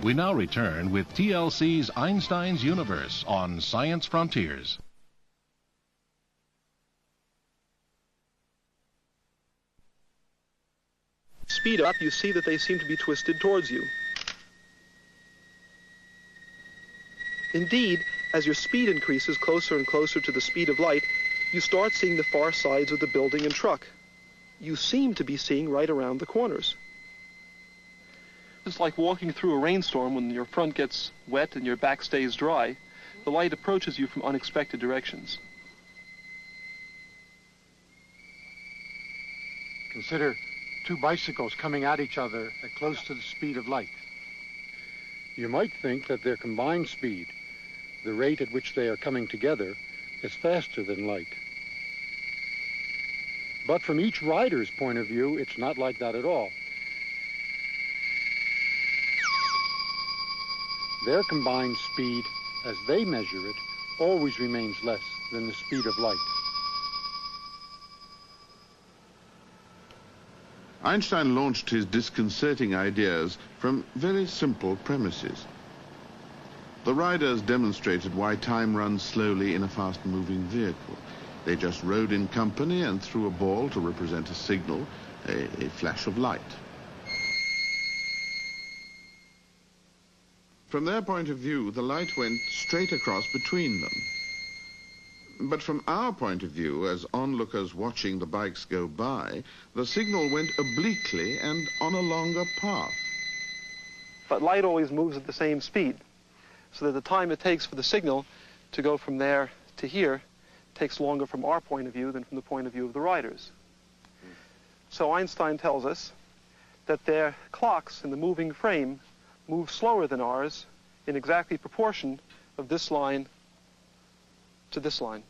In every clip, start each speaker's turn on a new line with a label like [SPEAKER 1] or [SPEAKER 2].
[SPEAKER 1] We now return with TLC's Einstein's Universe on Science Frontiers.
[SPEAKER 2] Speed up, you see that they seem to be twisted towards you. Indeed, as your speed increases closer and closer to the speed of light, you start seeing the far sides of the building and truck. You seem to be seeing right around the corners. It's like walking through a rainstorm when your front gets wet and your back stays dry. The light approaches you from unexpected directions.
[SPEAKER 3] Consider two bicycles coming at each other at close to the speed of light. You might think that their combined speed, the rate at which they are coming together, is faster than light. But from each rider's point of view, it's not like that at all. Their combined speed, as they measure it, always remains less than the speed of light.
[SPEAKER 4] Einstein launched his disconcerting ideas from very simple premises. The riders demonstrated why time runs slowly in a fast-moving vehicle. They just rode in company and threw a ball to represent a signal, a flash of light. From their point of view, the light went straight across between them. But from our point of view, as onlookers watching the bikes go by, the signal went obliquely and on a longer path.
[SPEAKER 2] But light always moves at the same speed, so that the time it takes for the signal to go from there to here takes longer from our point of view than from the point of view of the riders. So Einstein tells us that their clocks in the moving frame move slower than ours in exactly proportion of this line to this line.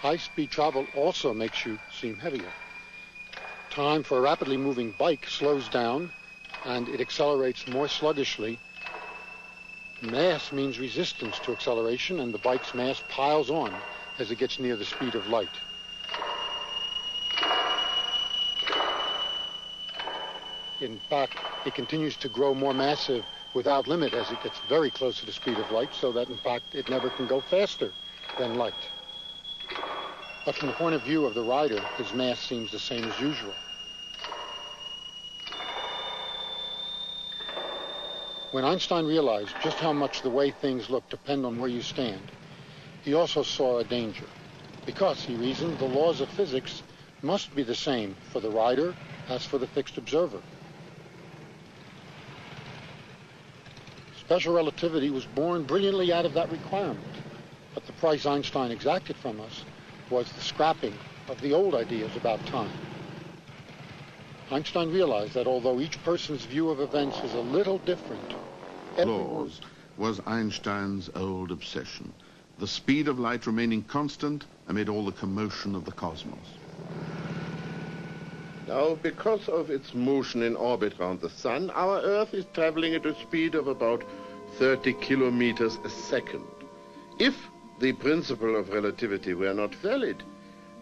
[SPEAKER 3] High-speed travel also makes you seem heavier. Time for a rapidly moving bike slows down and it accelerates more sluggishly. Mass means resistance to acceleration, and the bike's mass piles on as it gets near the speed of light. In fact, it continues to grow more massive without limit as it gets very close to the speed of light, so that in fact it never can go faster than light. But from the point of view of the rider, his mass seems the same as usual. When Einstein realized just how much the way things look depend on where you stand, he also saw a danger. Because, he reasoned, the laws of physics must be the same for the rider as for the fixed observer. Special relativity was born brilliantly out of that requirement, but the price Einstein exacted from us was the scrapping of the old ideas about time. Einstein realized that although each person's view of events is a little different,
[SPEAKER 4] laws was Einstein's old obsession, the speed of light remaining constant amid all the commotion of the cosmos.
[SPEAKER 5] Now, because of its motion in orbit around the Sun, our Earth is traveling at a speed of about 30 kilometers a second. If the principle of relativity were not valid,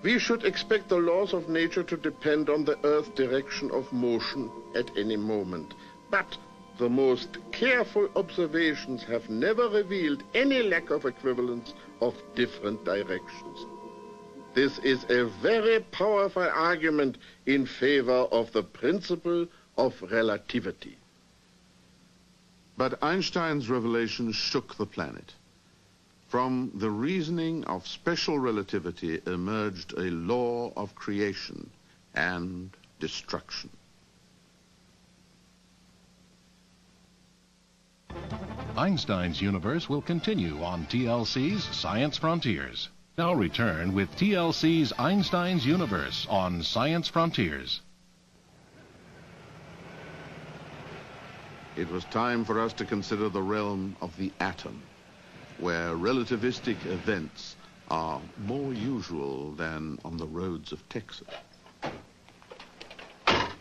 [SPEAKER 5] we should expect the laws of nature to depend on the Earth's direction of motion at any moment. But the most careful observations have never revealed any lack of equivalence of different directions. This is a very powerful argument in favor of the principle of relativity.
[SPEAKER 4] But Einstein's revelation shook the planet. From the reasoning of special relativity emerged a law of creation and destruction.
[SPEAKER 1] Einstein's Universe will continue on TLC's Science Frontiers. Now return with TLC's Einstein's Universe on Science Frontiers.
[SPEAKER 4] It was time for us to consider the realm of the atom, where relativistic events are more usual than on the roads of Texas.
[SPEAKER 3] Of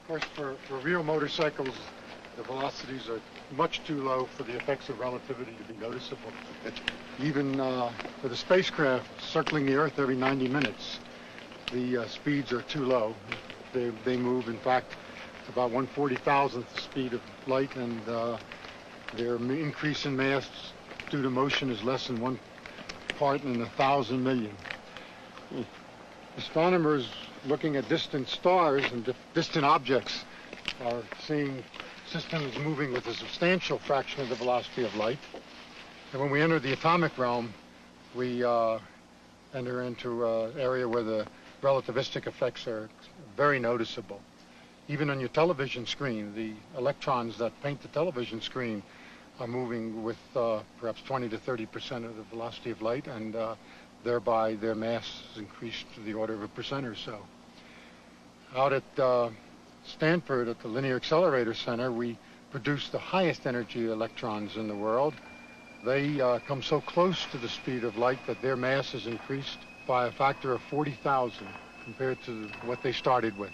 [SPEAKER 3] course, for real motorcycles, the velocities are much too low for the effects of relativity to be noticeable. Even for the spacecraft circling the Earth every 90 minutes, the speeds are too low. They move, in fact, about 1/40,000th the speed of light, and their increase in mass due to motion is less than 1 part in 1,000 million. Astronomers looking at distant stars and distant objects are seeing systems moving with a substantial fraction of the velocity of light. And when we enter the atomic realm, we enter into an area where the relativistic effects are very noticeable. Even on your television screen, the electrons that paint the television screen are moving with perhaps 20 to 30% of the velocity of light, and thereby their mass is increased to the order of 1% or so. Out at Stanford, at the Linear Accelerator Center, we produce the highest energy electrons in the world. They come so close to the speed of light that their mass is increased by a factor of 40,000 compared to what they started with.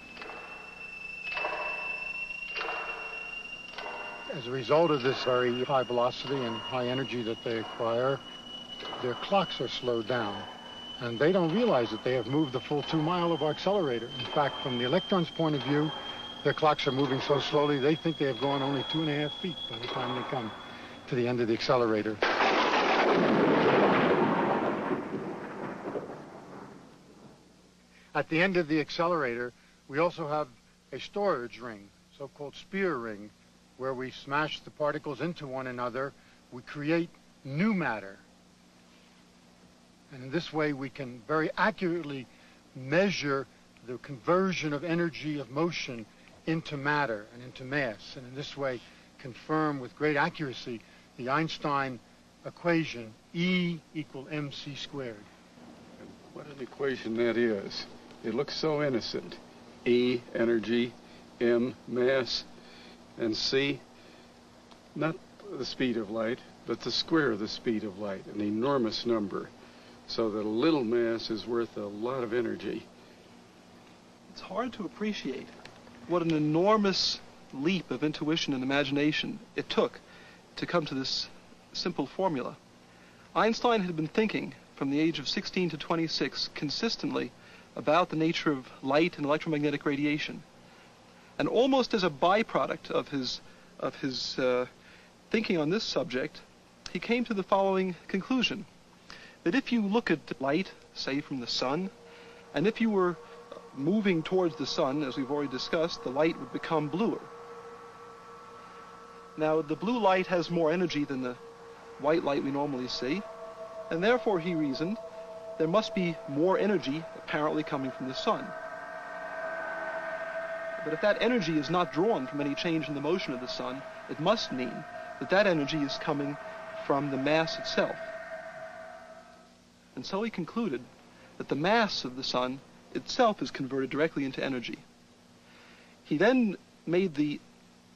[SPEAKER 3] As a result of this very high velocity and high energy that they acquire, their clocks are slowed down. And they don't realize that they have moved the full 2 miles of our accelerator. In fact, from the electrons' point of view, their clocks are moving so slowly, they think they have gone only 2.5 feet by the time they come to the end of the accelerator. At the end of the accelerator, we also have a storage ring, so-called spear ring, where we smash the particles into one another. We create new matter. And in this way, we can very accurately measure the conversion of energy of motion into matter and into mass. And in this way, confirm with great accuracy the Einstein equation, E = mc squared.
[SPEAKER 6] What an equation that is. It looks so innocent. E, energy, M, mass, and C, not the speed of light, but the square of the speed of light, an enormous number, so that a little mass is worth a lot of energy.
[SPEAKER 2] It's hard to appreciate what an enormous leap of intuition and imagination it took to come to this simple formula. Einstein had been thinking from the age of 16 to 26 consistently about the nature of light and electromagnetic radiation. And almost as a byproduct of his thinking on this subject, he came to the following conclusion: that if you look at light, say from the sun, and if you were moving towards the sun, as we've already discussed, the light would become bluer. Now, the blue light has more energy than the white light we normally see, and therefore, he reasoned, there must be more energy apparently coming from the sun. But if that energy is not drawn from any change in the motion of the sun, it must mean that that energy is coming from the mass itself. And so he concluded that the mass of the sun itself is converted directly into energy. He then made the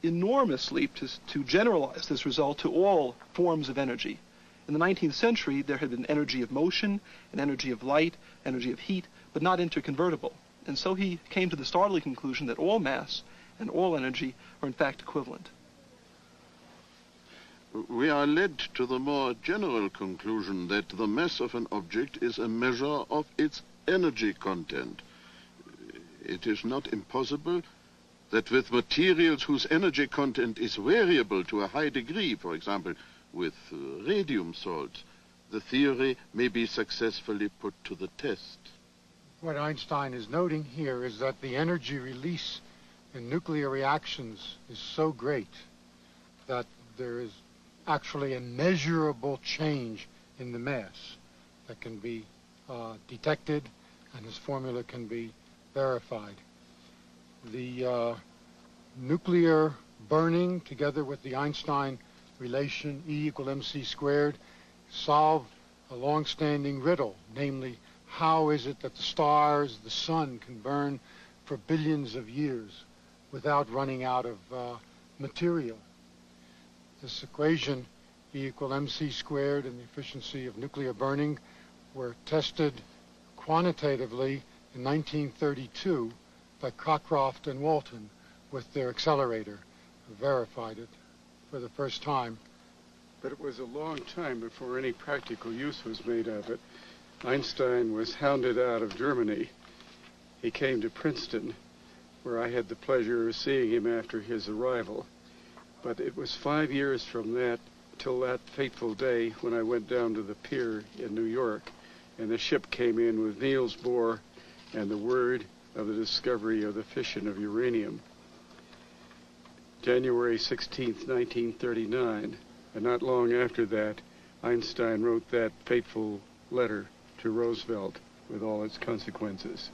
[SPEAKER 2] enormous leap to generalize this result to all forms of energy. In the 19th century, there had been energy of motion, and energy of light, energy of heat, but not interconvertible. And so he came to the startling conclusion that all mass and all energy are in fact equivalent.
[SPEAKER 4] We are led to the more general conclusion that the mass of an object is a measure of its energy content. It is not impossible that with materials whose energy content is variable to a high degree, for example, with radium salts, the theory may be successfully put to the test.
[SPEAKER 3] What Einstein is noting here is that the energy release in nuclear reactions is so great that there is actually a measurable change in the mass that can be detected, and his formula can be verified. The nuclear burning, together with the Einstein relation E = mc squared, solve a long-standing riddle, namely, how is it that the stars, the sun, can burn for billions of years without running out of material? This equation, E = mc squared, and the efficiency of nuclear burning were tested quantitatively in 1932 by Cockcroft and Walton with their accelerator, who verified it for the first time.
[SPEAKER 6] But it was a long time before any practical use was made of it. Einstein was hounded out of Germany. He came to Princeton, where I had the pleasure of seeing him after his arrival. But it was 5 years from that till that fateful day when I went down to the pier in New York, and the ship came in with Niels Bohr and the word of the discovery of the fission of uranium. January 16th, 1939, and not long after that, Einstein wrote that fateful letter to Roosevelt with all its consequences.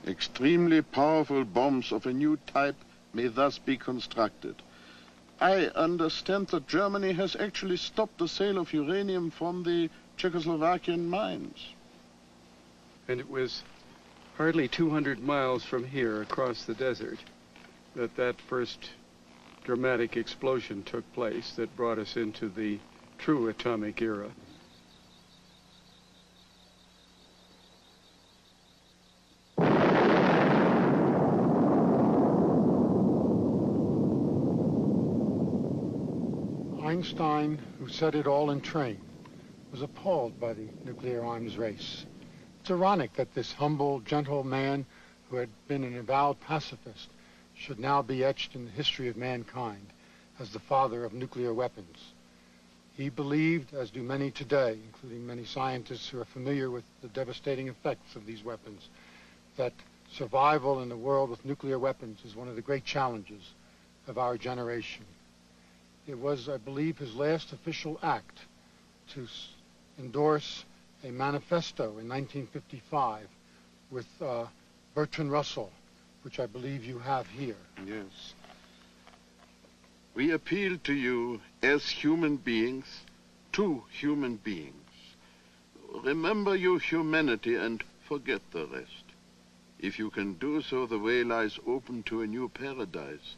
[SPEAKER 5] Extremely powerful bombs of a new type may thus be constructed. I understand that Germany has actually stopped the sale of uranium from the Czechoslovakian mines.
[SPEAKER 6] And it was hardly 200 miles from here across the desert that first dramatic explosion took place that brought us into the true atomic era.
[SPEAKER 3] Einstein, who set it all in train, was appalled by the nuclear arms race. It's ironic that this humble, gentle man who had been an avowed pacifist should now be etched in the history of mankind as the father of nuclear weapons. He believed, as do many today, including many scientists who are familiar with the devastating effects of these weapons, that survival in a world with nuclear weapons is one of the great challenges of our generation. It was, I believe, his last official act to endorse a manifesto in 1955 with Bertrand Russell, which I believe you have here.
[SPEAKER 5] Yes. We appeal to you as human beings, to human beings. Remember your humanity and forget the rest. If you can do so, the way lies open to a new paradise.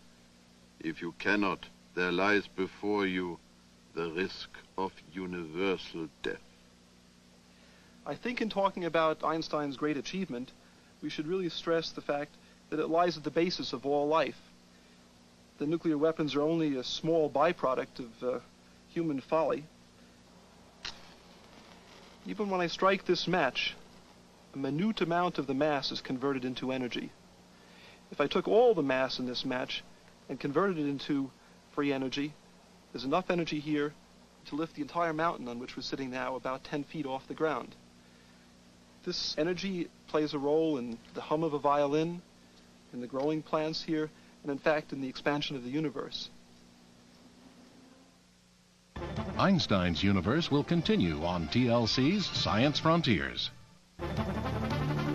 [SPEAKER 5] If you cannot, there lies before you the risk of universal death.
[SPEAKER 2] I think in talking about Einstein's great achievement, we should really stress the fact that it lies at the basis of all life. The nuclear weapons are only a small byproduct of human folly. Even when I strike this match, a minute amount of the mass is converted into energy. If I took all the mass in this match and converted it into free energy, there's enough energy here to lift the entire mountain on which we're sitting now about 10 feet off the ground. This energy plays a role in the hum of a violin, in the growing plants here, and in fact in the expansion of the universe.
[SPEAKER 1] Einstein's Universe will continue on TLC's Science Frontiers.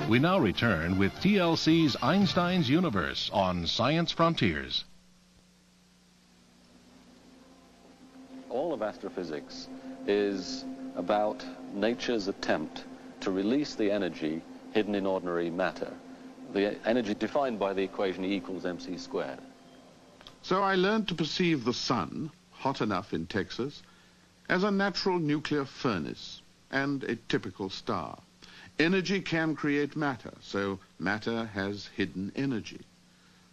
[SPEAKER 1] We now return with TLC's Einstein's Universe on Science Frontiers.
[SPEAKER 7] All of astrophysics is about nature's attempt to release the energy hidden in ordinary matter, the energy defined by the equation E equals mc squared.
[SPEAKER 4] So I learned to perceive the sun, hot enough in Texas, as a natural nuclear furnace and a typical star. Energy can create matter, so matter has hidden energy.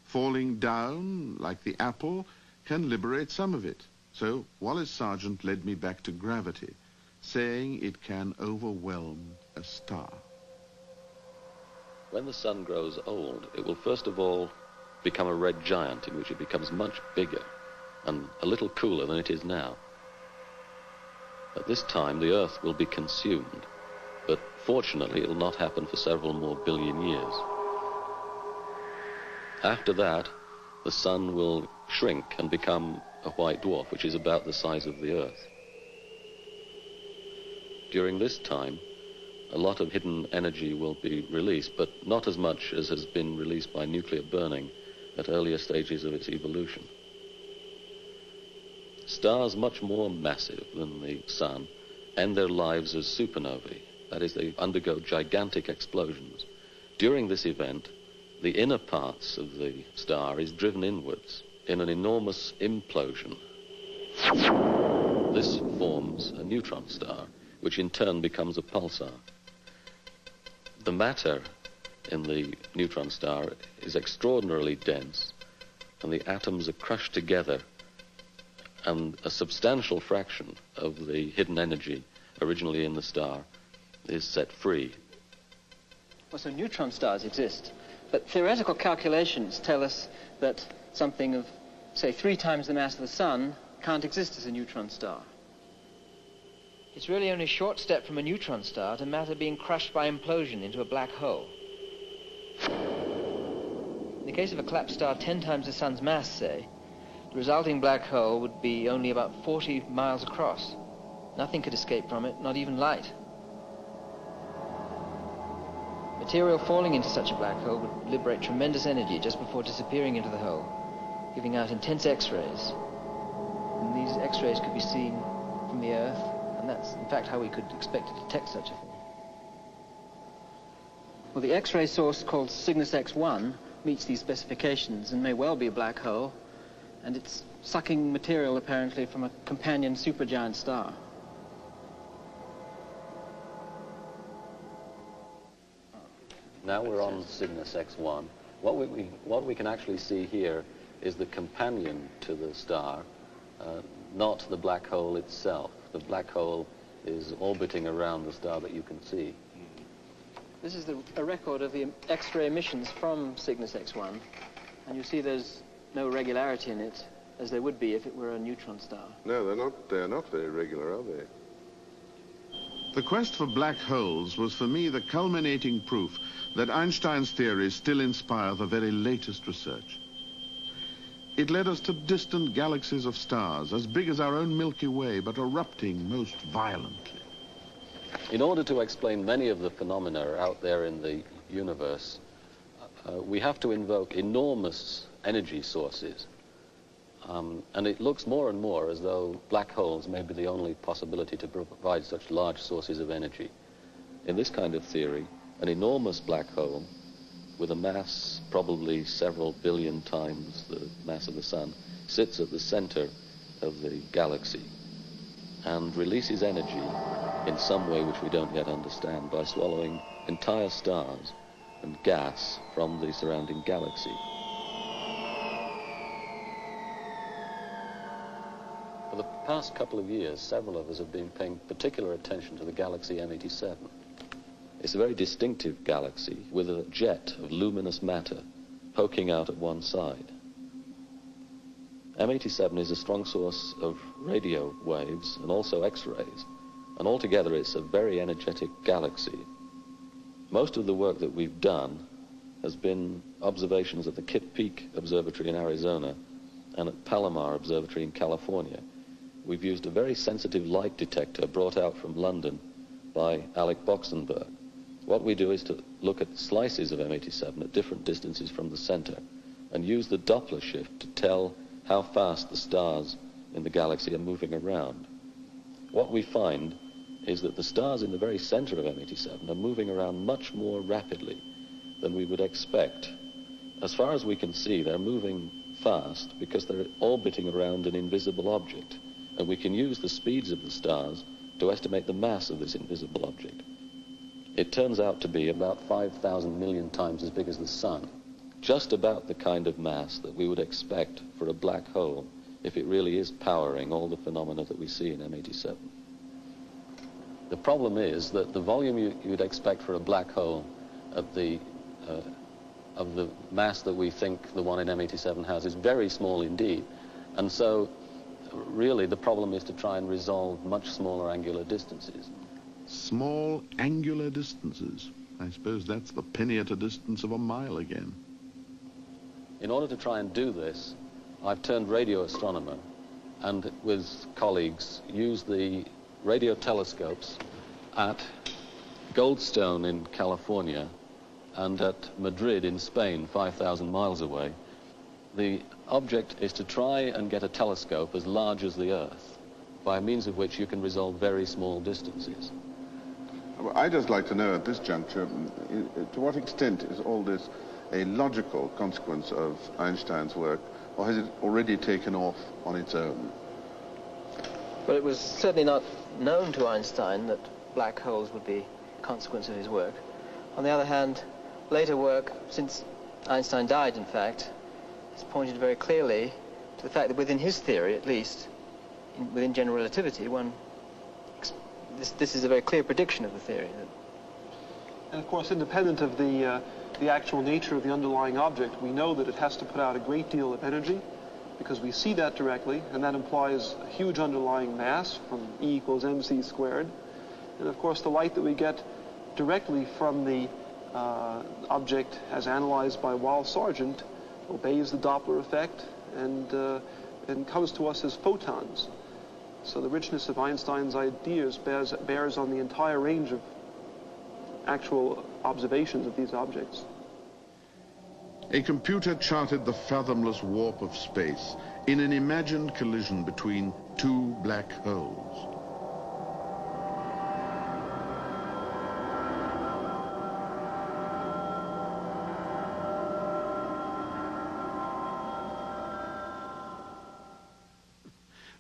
[SPEAKER 4] Falling down, like the apple, can liberate some of it. So Wallace Sargent led me back to gravity, saying it can overwhelm a star.
[SPEAKER 7] When the sun grows old, it will first of all become a red giant in which it becomes much bigger and a little cooler than it is now. At this time, the Earth will be consumed, but fortunately it will not happen for several more billion years. After that, the sun will shrink and become a white dwarf, which is about the size of the Earth. During this time, a lot of hidden energy will be released, but not as much as has been released by nuclear burning at earlier stages of its evolution. Stars much more massive than the sun end their lives as supernovae. That is, they undergo gigantic explosions. During this event, the inner parts of the star is driven inwards in an enormous implosion. This forms a neutron star, which in turn becomes a pulsar. The matter in the neutron star is extraordinarily dense, and the atoms are crushed together, and a substantial fraction of the hidden energy originally in the star is set free.
[SPEAKER 8] Well, so neutron stars exist, but theoretical calculations tell us that something of, say, 3 times the mass of the Sun can't exist as a neutron star. It's really only a short step from a neutron star to matter being crushed by implosion into a black hole. In the case of a collapsed star 10 times the Sun's mass, say, the resulting black hole would be only about 40 miles across. Nothing could escape from it, not even light. Material falling into such a black hole would liberate tremendous energy just before disappearing into the hole, giving out intense X-rays. And these X-rays could be seen from the Earth, and that's in fact how we could expect to detect such a thing. Well, the X-ray source called Cygnus X1 meets these specifications and may well be a black hole, and it's sucking material apparently from a companion supergiant star.
[SPEAKER 7] Now we're on Cygnus X1. What we can actually see here is the companion to the star, not the black hole itself. The black hole is orbiting around the star that you can see.
[SPEAKER 8] This is a record of the X-ray emissions from Cygnus X1, and you see there's no regularity in it, as there would be if it were a neutron star.
[SPEAKER 5] No, they're not very regular, are they?
[SPEAKER 4] The quest for black holes was for me the culminating proof that Einstein's theories still inspire the very latest research. It led us to distant galaxies of stars, as big as our own Milky Way, but erupting most violently.
[SPEAKER 7] In order to explain many of the phenomena out there in the universe, we have to invoke enormous energy sources. And it looks more and more as though black holes may be the only possibility to provide such large sources of energy. In this kind of theory, an enormous black hole with a mass probably several billion times the mass of the Sun sits at the center of the galaxy and releases energy in some way which we don't yet understand by swallowing entire stars and gas from the surrounding galaxy. For the past couple of years, several of us have been paying particular attention to the galaxy M87. It's a very distinctive galaxy with a jet of luminous matter poking out at one side. M87 is a strong source of radio waves and also X-rays, and altogether it's a very energetic galaxy. Most of the work that we've done has been observations at the Kitt Peak Observatory in Arizona and at Palomar Observatory in California. We've used a very sensitive light detector brought out from London by Alec Boxenberg. What we do is to look at slices of M87 at different distances from the center and use the Doppler shift to tell how fast the stars in the galaxy are moving around. What we find is that the stars in the very center of M87 are moving around much more rapidly than we would expect. As far as we can see, they're moving fast because they're orbiting around an invisible object, and we can use the speeds of the stars to estimate the mass of this invisible object. It turns out to be about 5,000 million times as big as the Sun, just about the kind of mass that we would expect for a black hole if it really is powering all the phenomena that we see in M87. The problem is that the volume you'd expect for a black hole at the of the mass that we think the one in M87 has is very small indeed, and so really the problem is to try and resolve much smaller angular distances.
[SPEAKER 4] Small angular distances. I suppose that's the penny at a distance of a mile again.
[SPEAKER 7] In order to try and do this, I've turned radio astronomer and with colleagues used the radio telescopes at Goldstone in California and at Madrid in Spain, 5,000 miles away. The object is to try and get a telescope as large as the Earth, by means of which you can resolve very small distances.
[SPEAKER 4] Well, I'd just like to know at this juncture, to what extent is all this a logical consequence of Einstein's work, or has it already taken off on its own?
[SPEAKER 8] Well, it was certainly not known to Einstein that black holes would be a consequence of his work. On the other hand, later work, since Einstein died, in fact, has pointed very clearly to the fact that within his theory, at least, within general relativity, this is a very clear prediction of the theory.
[SPEAKER 2] And of course, independent of the actual nature of the underlying object, we know that it has to put out a great deal of energy because we see that directly, and that implies a huge underlying mass from E equals mc squared. And of course, the light that we get directly from the object as analyzed by Weil-Sargent obeys the Doppler effect and comes to us as photons. So the richness of Einstein's ideas bears on the entire range of actual observations of these objects.
[SPEAKER 4] A computer charted the fathomless warp of space in an imagined collision between two black holes.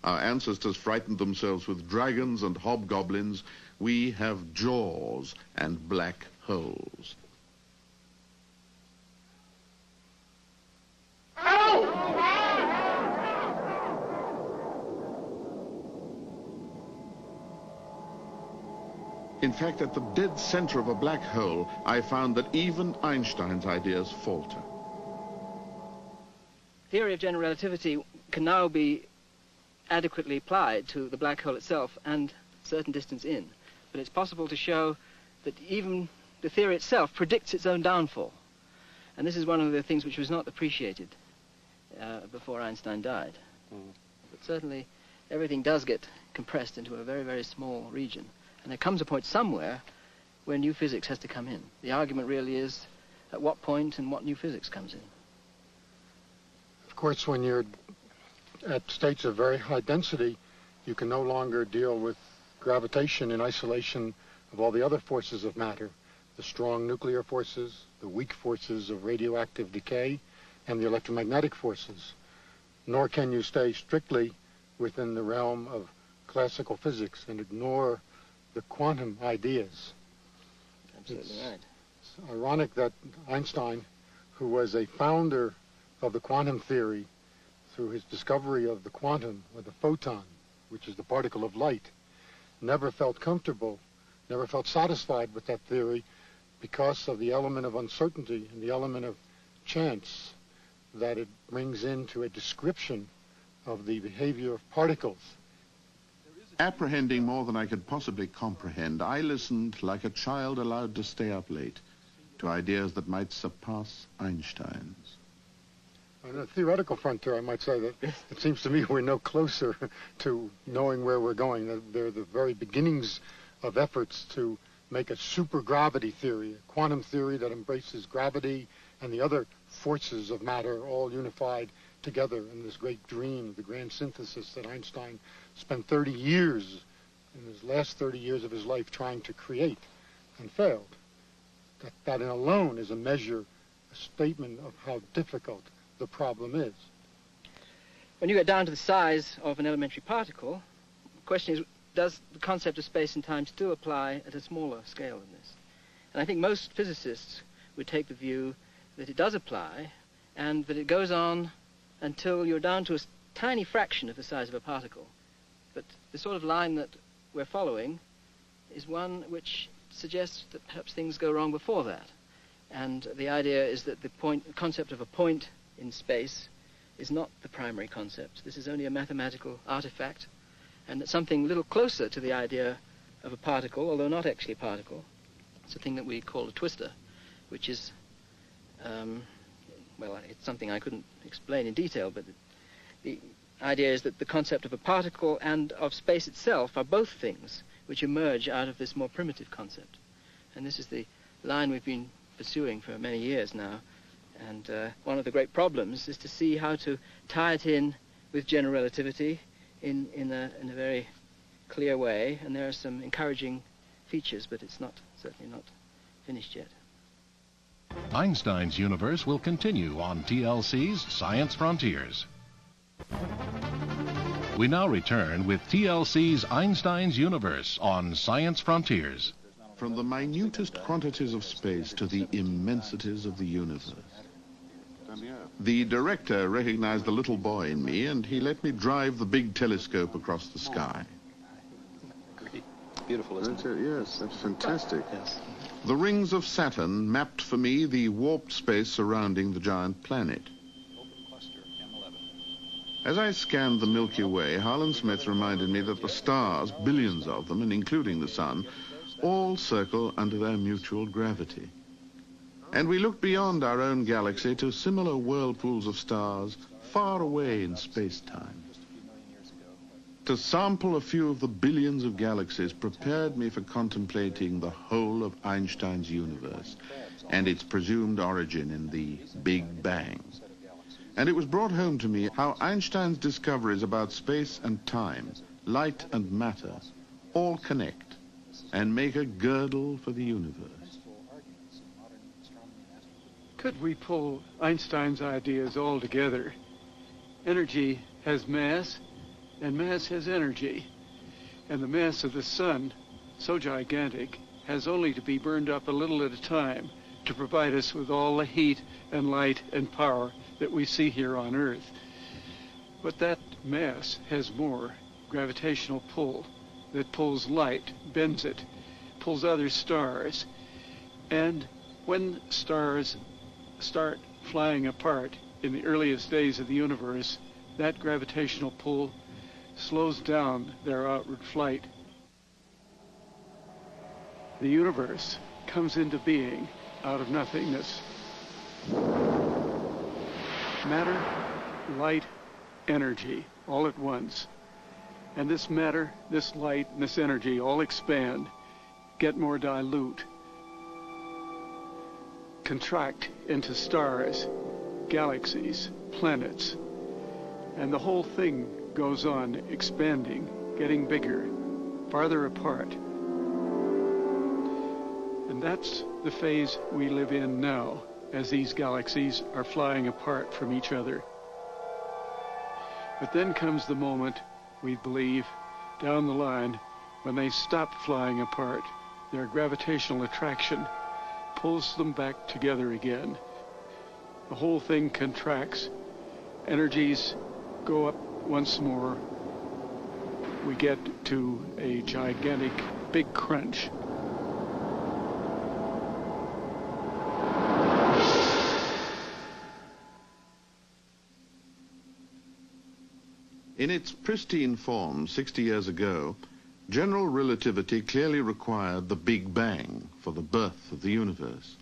[SPEAKER 4] Our ancestors frightened themselves with dragons and hobgoblins. We have jaws and black holes. In fact, at the dead center of a black hole, I found that even Einstein's ideas falter.
[SPEAKER 8] Theory of general relativity can now be adequately applied to the black hole itself and a certain distance in. But it's possible to show that even the theory itself predicts its own downfall. And this is one of the things which was not appreciated before Einstein died. But certainly everything does get compressed into a very, very small region. And there comes a point somewhere where new physics has to come in. The argument really is at what point and what new physics comes in.
[SPEAKER 3] Of course, when you're at states of very high density, you can no longer deal with gravitation in isolation of all the other forces of matter, the strong nuclear forces, the weak forces of radioactive decay, and the electromagnetic forces. Nor can you stay strictly within the realm of classical physics and ignore the quantum ideas.
[SPEAKER 8] Absolutely right.
[SPEAKER 3] It's ironic that Einstein, who was a founder of the quantum theory through his discovery of the quantum, or the photon, which is the particle of light, never felt comfortable, never felt satisfied with that theory because of the element of uncertainty and the element of chance that it brings into a description of the behavior of particles.
[SPEAKER 4] Apprehending more than I could possibly comprehend, I listened like a child allowed to stay up late to ideas that might surpass Einstein's.
[SPEAKER 3] On a theoretical frontier, I might say that it seems to me we're no closer to knowing where we're going. They're the very beginnings of efforts to make a supergravity theory, a quantum theory that embraces gravity and the other forces of matter all unified together in this great dream, the grand synthesis that Einstein spent 30 years, in his last 30 years of his life, trying to create and failed. That alone is a measure, a statement of how difficult the problem is.
[SPEAKER 8] When you get down to the size of an elementary particle, the question is, does the concept of space and time still apply at a smaller scale than this? And I think most physicists would take the view that it does apply, and that it goes on until you're down to a tiny fraction of the size of a particle. But the sort of line that we're following is one which suggests that perhaps things go wrong before that. And the idea is that the concept of a point in space is not the primary concept. This is only a mathematical artifact, and that something a little closer to the idea of a particle, although not actually a particle, it's a thing that we call a twister, which is, well, it's something I couldn't explain in detail, but the idea is that the concept of a particle and of space itself are both things which emerge out of this more primitive concept. And this is the line we've been pursuing for many years now. And one of the great problems is to see how to tie it in with general relativity in a very clear way. And there are some encouraging features, but it's certainly not finished yet.
[SPEAKER 1] Einstein's Universe will continue on TLC's Science Frontiers. We now return with TLC's Einstein's Universe on Science Frontiers.
[SPEAKER 4] From the minutest quantities of space to the immensities of the universe. The director recognized the little boy in me, and he let me drive the big telescope across the sky.
[SPEAKER 7] Beautiful, isn't it?
[SPEAKER 4] Yes, that's fantastic.
[SPEAKER 7] Yes.
[SPEAKER 4] The rings of Saturn mapped for me the warped space surrounding the giant planet. As I scanned the Milky Way, Harlan Smith reminded me that the stars, billions of them, and including the Sun, all circle under their mutual gravity. And we looked beyond our own galaxy to similar whirlpools of stars far away in space-time. To sample a few of the billions of galaxies prepared me for contemplating the whole of Einstein's universe and its presumed origin in the Big Bang. And it was brought home to me how Einstein's discoveries about space and time, light and matter, all connect and make a girdle for the universe.
[SPEAKER 6] Could we pull Einstein's ideas all together? Energy has mass, and mass has energy. And the mass of the sun, so gigantic, has only to be burned up a little at a time to provide us with all the heat and light and power that we see here on Earth. But that mass has more gravitational pull that pulls light, bends it, pulls other stars. And when stars start flying apart in the earliest days of the universe, that gravitational pull slows down their outward flight. The universe comes into being out of nothingness. Matter, light, energy, all at once. And this matter, this light, and this energy all expand, get more dilute, contract into stars, galaxies, planets. And the whole thing goes on expanding, getting bigger, farther apart. And that's the phase we live in now, as these galaxies are flying apart from each other. But then comes the moment, we believe, down the line, when they stop flying apart. Their gravitational attraction pulls them back together again. The whole thing contracts. Energies go up once more. We get to a gigantic big crunch.
[SPEAKER 4] In its pristine form 60 years ago, general relativity clearly required the Big Bang for the birth of the universe.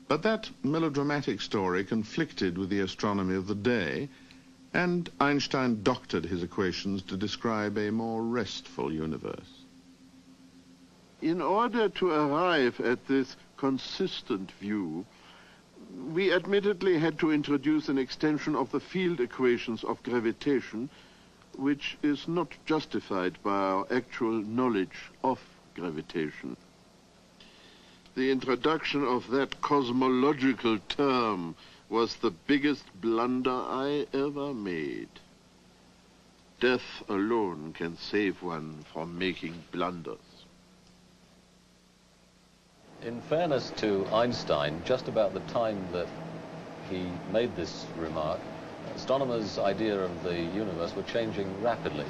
[SPEAKER 4] But that melodramatic story conflicted with the astronomy of the day, and Einstein doctored his equations to describe a more restful universe.
[SPEAKER 5] In order to arrive at this consistent view, we admittedly had to introduce an extension of the field equations of gravitation, which is not justified by our actual knowledge of gravitation. The introduction of that cosmological term was the biggest blunder I ever made. Death alone can save one from making blunders.
[SPEAKER 7] In fairness to Einstein, just about the time that he made this remark, astronomers' idea of the universe were changing rapidly.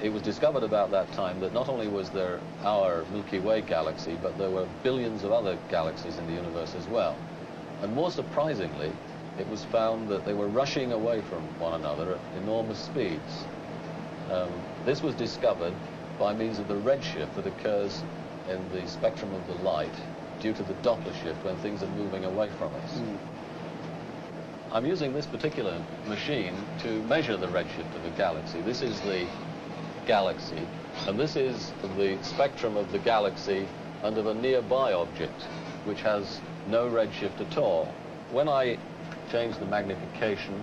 [SPEAKER 7] It was discovered about that time that not only was there our Milky Way galaxy, but there were billions of other galaxies in the universe as well. And more surprisingly, it was found that they were rushing away from one another at enormous speeds. This was discovered by means of the redshift that occurs in the spectrum of the light due to the Doppler shift when things are moving away from us. I'm using this particular machine to measure the redshift of a galaxy. This is the galaxy, and this is the spectrum of the galaxy under the nearby object, which has no redshift at all. When I change the magnification,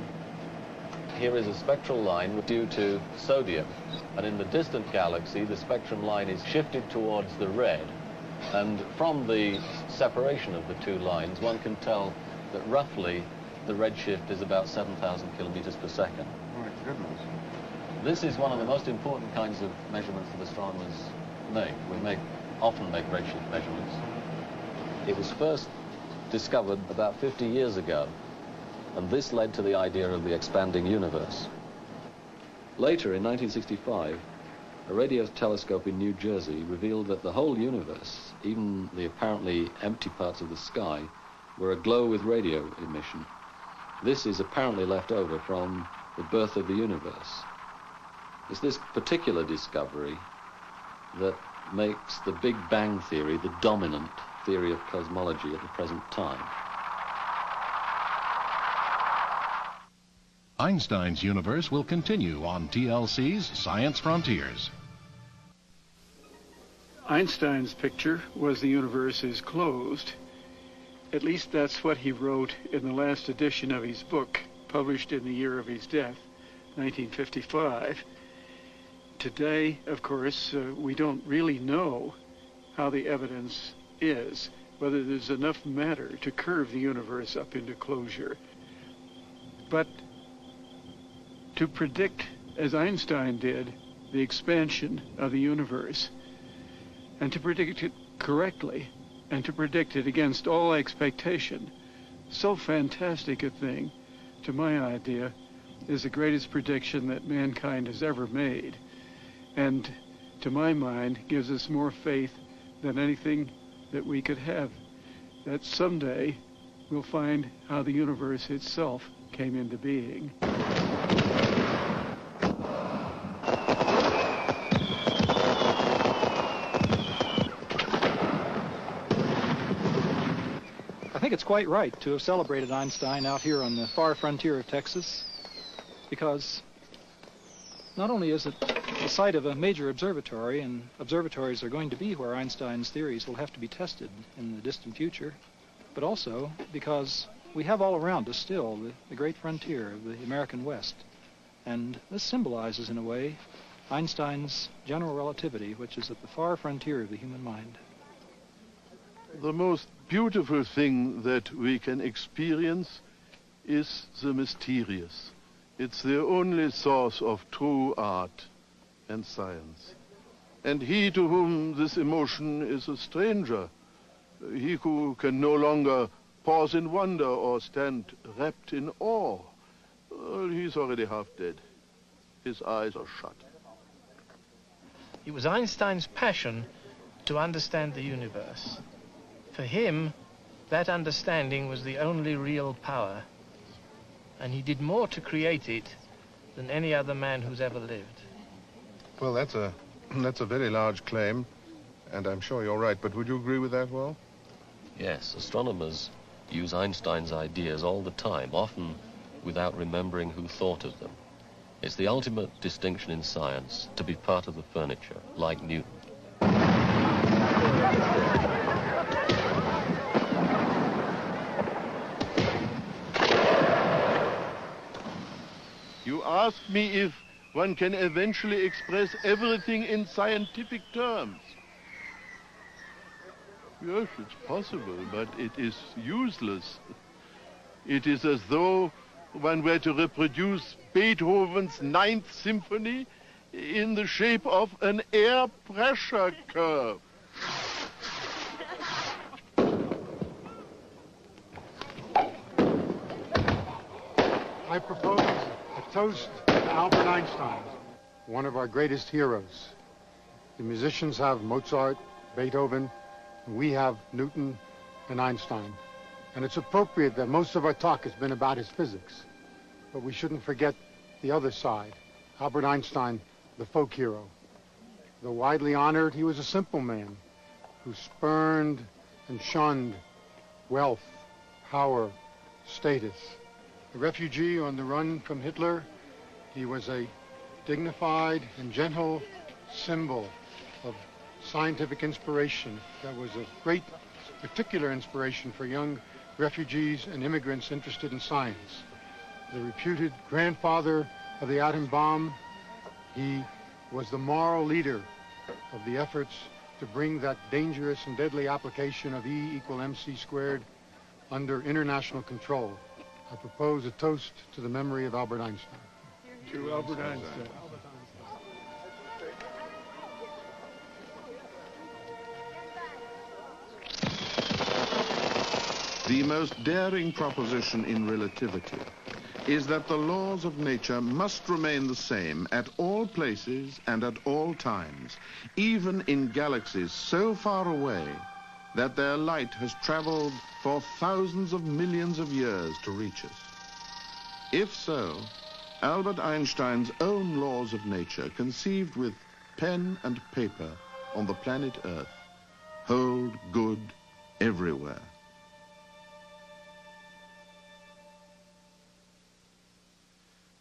[SPEAKER 7] here is a spectral line due to sodium, and in the distant galaxy, the spectrum line is shifted towards the red, and from the separation of the two lines, one can tell that roughly the redshift is about 7,000 kilometers per second.
[SPEAKER 5] My goodness.
[SPEAKER 7] This is one of the most important kinds of measurements that astronomers make. We often make redshift measurements. It was first discovered about 50 years ago, and this led to the idea of the expanding universe. Later, in 1965, A radio telescope in New Jersey revealed that the whole universe, even the apparently empty parts of the sky, were aglow with radio emission. This is apparently left over from the birth of the universe. It's this particular discovery that makes the Big Bang theory the dominant theory of cosmology at the present time.
[SPEAKER 1] Einstein's Universe will continue on TLC's Science Frontiers.
[SPEAKER 6] Einstein's picture was the universe is closed. At least that's what he wrote in the last edition of his book, published in the year of his death, 1955. Today, of course, we don't really know how the evidence is, whether there's enough matter to curve the universe up into closure. But to predict, as Einstein did, the expansion of the universe, and to predict it correctly, and to predict it against all expectation, so fantastic a thing, to my idea, is the greatest prediction that mankind has ever made. And to my mind, gives us more faith than anything that we could have, that someday we'll find how the universe itself came into being.
[SPEAKER 9] I think it's quite right to have celebrated Einstein out here on the far frontier of Texas, because not only is it the site of a major observatory, and observatories are going to be where Einstein's theories will have to be tested in the distant future, but also because we have all around us still the great frontier of the American West. And this symbolizes, in a way, Einstein's general relativity, which is at the far frontier of the human mind.
[SPEAKER 10] The most beautiful thing that we can experience is the mysterious. It's the only source of true art and science. And he to whom this emotion is a stranger, he who can no longer pause in wonder or stand wrapped in awe, well, he's already half dead. His eyes are shut.
[SPEAKER 11] It was Einstein's passion to understand the universe. For him, that understanding was the only real power. And he did more to create it than any other man who's ever lived.
[SPEAKER 12] Well, that's a very large claim, and I'm sure you're right, but would you agree with that, Will?
[SPEAKER 7] Yes, astronomers use Einstein's ideas all the time, often without remembering who thought of them. It's the ultimate distinction in science to be part of the furniture, like Newton.
[SPEAKER 10] You asked me if one can eventually express everything in scientific terms. Yes, it's possible, but it is useless. It is as though one were to reproduce Beethoven's Ninth Symphony in the shape of an air pressure curve.
[SPEAKER 3] I propose a toast to Albert Einstein, one of our greatest heroes. The musicians have Mozart, Beethoven, and we have Newton and Einstein. And it's appropriate that most of our talk has been about his physics. But we shouldn't forget the other side, Albert Einstein, the folk hero. Though widely honored, he was a simple man who spurned and shunned wealth, power, status. A refugee on the run from Hitler, he was a dignified and gentle symbol of scientific inspiration that was a great particular inspiration for young refugees and immigrants interested in science. The reputed grandfather of the atom bomb, he was the moral leader of the efforts to bring that dangerous and deadly application of E=mc² under international control. I propose a toast to the memory of Albert Einstein.
[SPEAKER 6] To Albert Einstein.
[SPEAKER 4] The most daring proposition in relativity is that the laws of nature must remain the same at all places and at all times, even in galaxies so far away that their light has traveled for thousands of millions of years to reach us. If so, Albert Einstein's own laws of nature, conceived with pen and paper on the planet Earth, hold good everywhere.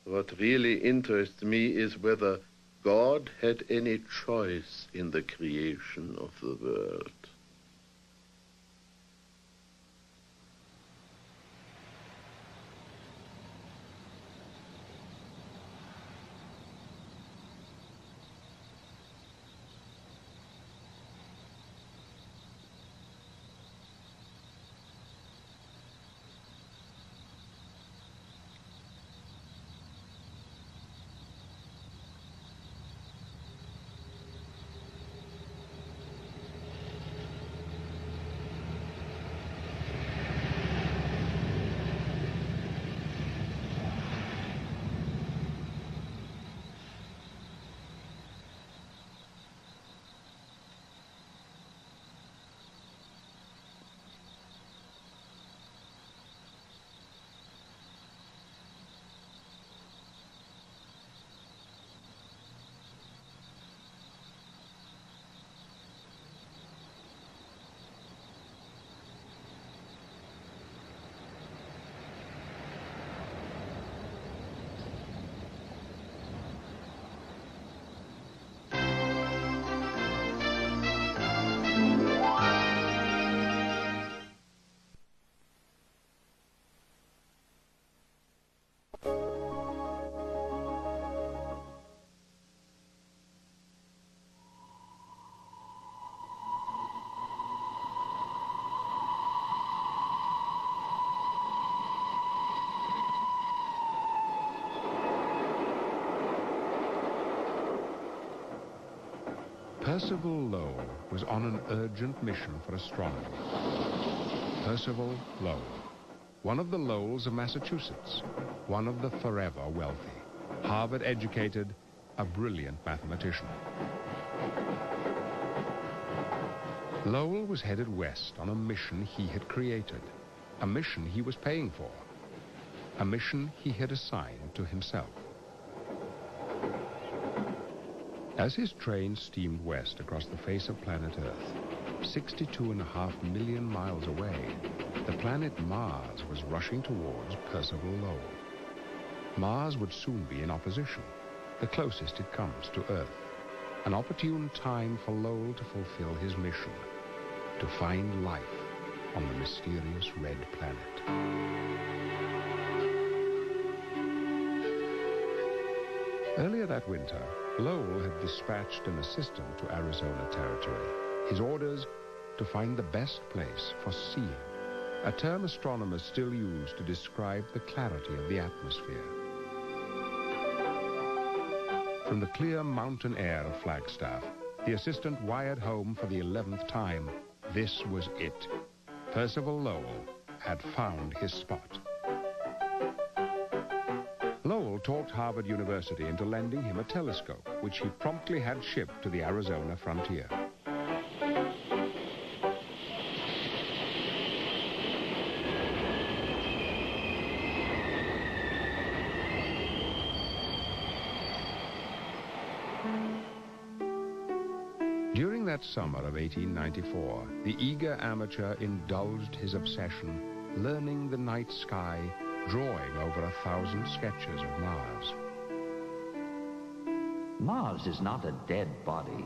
[SPEAKER 5] What really interests me is whether God had any choice in the creation of the world.
[SPEAKER 13] Percival Lowell was on an urgent mission for astronomy. Percival Lowell, one of the Lowells of Massachusetts, one of the forever wealthy, Harvard-educated, a brilliant mathematician. Lowell was headed west on a mission he had created, a mission he was paying for, a mission he had assigned to himself. As his train steamed west across the face of planet Earth, 62.5 million miles away, the planet Mars was rushing towards Percival Lowell. Mars would soon be in opposition, the closest it comes to Earth, an opportune time for Lowell to fulfill his mission, to find life on the mysterious red planet. Earlier that winter, Lowell had dispatched an assistant to Arizona Territory. His orders, to find the best place for seeing, a term astronomers still use to describe the clarity of the atmosphere. From the clear mountain air of Flagstaff, the assistant wired home for the 11th time. This was it. Percival Lowell had found his spot. Lowell talked Harvard University into lending him a telescope, which he promptly had shipped to the Arizona frontier. During that summer of 1894, the eager amateur indulged his obsession, learning the night sky, drawing over 1,000 sketches of Mars.
[SPEAKER 14] Mars is not a dead body.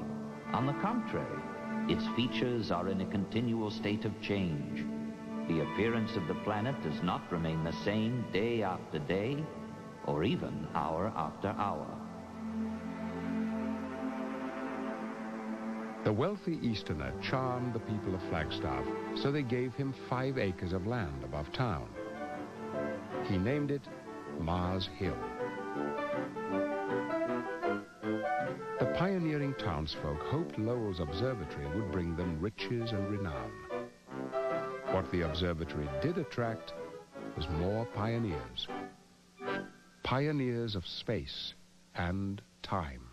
[SPEAKER 14] On the contrary, its features are in a continual state of change. The appearance of the planet does not remain the same day after day, or even hour after hour.
[SPEAKER 13] The wealthy Easterner charmed the people of Flagstaff, so they gave him 5 acres of land above town. He named it Mars Hill. The pioneering townsfolk hoped Lowell's observatory would bring them riches and renown. What the observatory did attract was more pioneers. pioneers of space and time.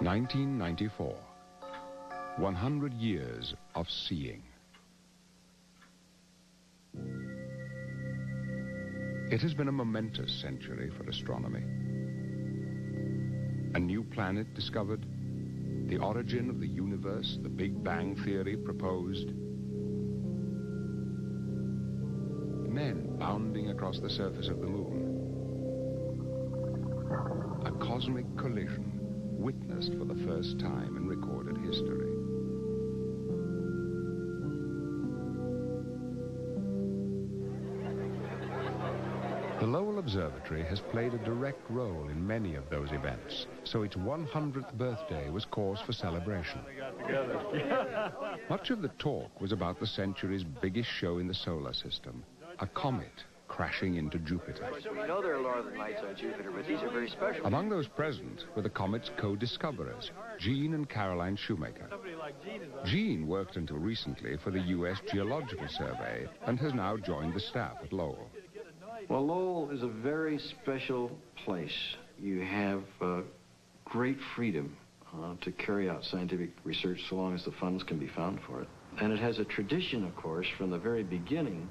[SPEAKER 13] (1994). 100 years of seeing. It has been a momentous century for astronomy. A new planet discovered, the origin of the universe, the Big Bang theory proposed, men bounding across the surface of the moon, a cosmic collision witnessed for the first time in recorded history. The Lowell Observatory has played a direct role in many of those events, so its 100th birthday was cause for celebration. Much of the talk was about the century's biggest show in the solar system, a comet crashing into Jupiter.
[SPEAKER 15] We know there are northern lights on Jupiter, but these are very special.
[SPEAKER 13] Among those present were the comet's co-discoverers, Gene and Caroline Shoemaker. Gene worked until recently for the U.S. Geological Survey and has now joined the staff at Lowell.
[SPEAKER 15] Well, Lowell is a very special place. You have great freedom to carry out scientific research so long as the funds can be found for it. And it has a tradition, of course, from the very beginning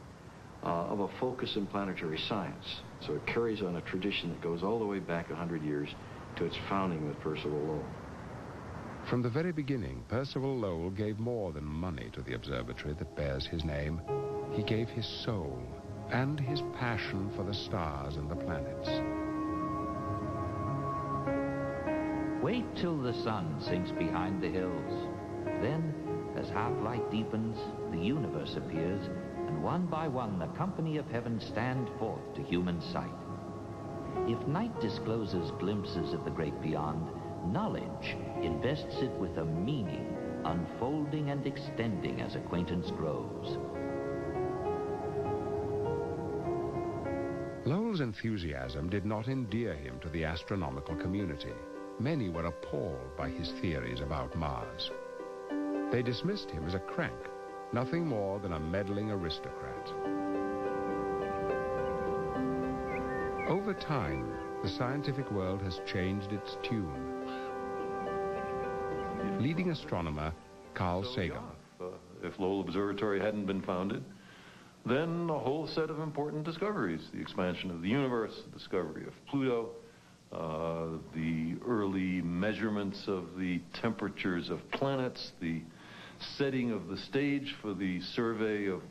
[SPEAKER 15] of a focus in planetary science. So it carries on a tradition that goes all the way back 100 years to its founding with Percival Lowell.
[SPEAKER 13] From the very beginning, Percival Lowell gave more than money to the observatory that bears his name. He gave his soul and his passion for the stars and the planets.
[SPEAKER 14] Wait till the sun sinks behind the hills. Then, as half-light deepens, the universe appears, and one by one the company of heaven stand forth to human sight. If night discloses glimpses of the great beyond, knowledge invests it with a meaning, unfolding and extending as acquaintance grows.
[SPEAKER 13] Lowell's enthusiasm did not endear him to the astronomical community. Many were appalled by his theories about Mars. They dismissed him as a crank, nothing more than a meddling aristocrat. Over time, the scientific world has changed its tune. Leading astronomer Carl Sagan.
[SPEAKER 16] If Lowell Observatory hadn't been founded, then a whole set of important discoveries, the expansion of the universe, the discovery of Pluto, the early measurements of the temperatures of planets, the setting of the stage for the survey of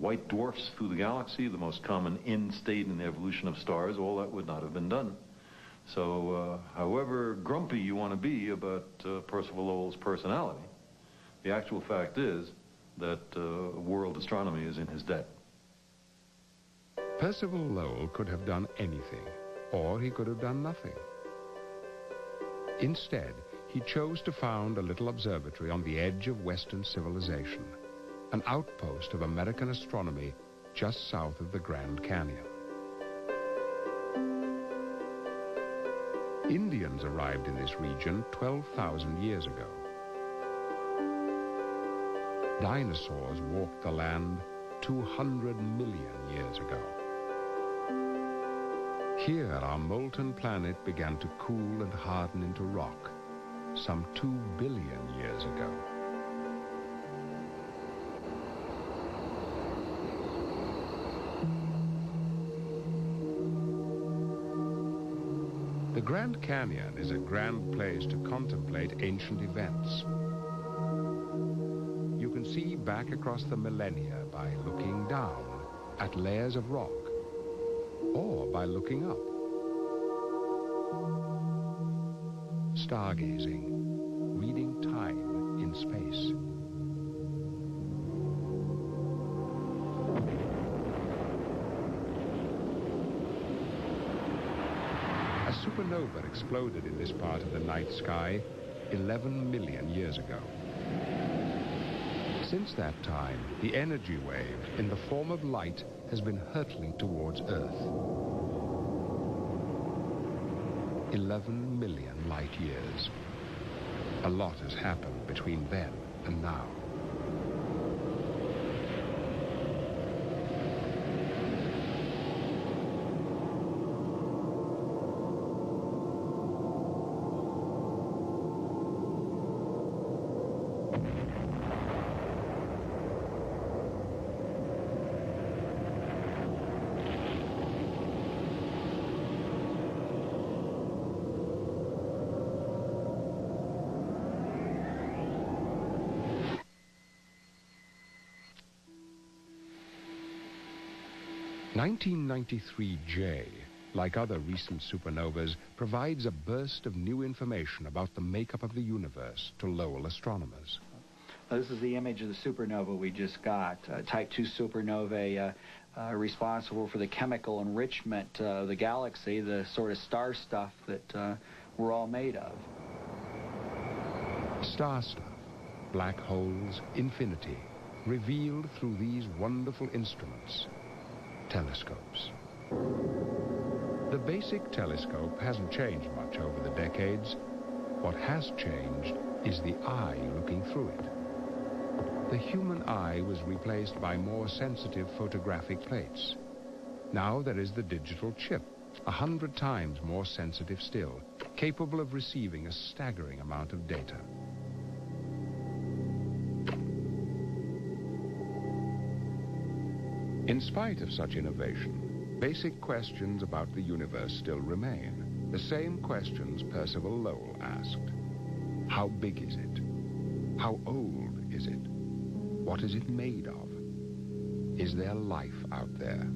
[SPEAKER 16] white dwarfs through the galaxy, the most common end state in the evolution of stars, all that would not have been done. So however grumpy you want to be about Percival Lowell's personality, the actual fact is that world astronomy is in his debt.
[SPEAKER 13] Percival Lowell could have done anything, or he could have done nothing. Instead, he chose to found a little observatory on the edge of Western civilization, an outpost of American astronomy just south of the Grand Canyon. Indians arrived in this region 12,000 years ago. Dinosaurs walked the land 200 million years ago. Here, our molten planet began to cool and harden into rock some 2 billion years ago. The Grand Canyon is a grand place to contemplate ancient events. You can see back across the millennia by looking down at layers of rock, or by looking up. Stargazing, reading time in space. supernova exploded in this part of the night sky 11 million years ago. Since that time, the energy wave, in the form of light, has been hurtling towards Earth. 11 million light years. A lot has happened between then and now. (1993J), like other recent supernovas, provides a burst of new information about the makeup of the universe to Lowell astronomers.
[SPEAKER 17] This is the image of the supernova we just got. Type 2 supernovae responsible for the chemical enrichment of the galaxy, the sort of star stuff that we're all made of.
[SPEAKER 13] Star stuff, black holes, infinity, revealed through these wonderful instruments. Telescopes. The basic telescope hasn't changed much over the decades. What has changed is the eye looking through it. The human eye was replaced by more sensitive photographic plates. Now there is the digital chip, 100 times more sensitive still, capable of receiving a staggering amount of data. In spite of such innovation, basic questions about the universe still remain. The same questions Percival Lowell asked. How big is it? How old is it? What is it made of? Is there life out there?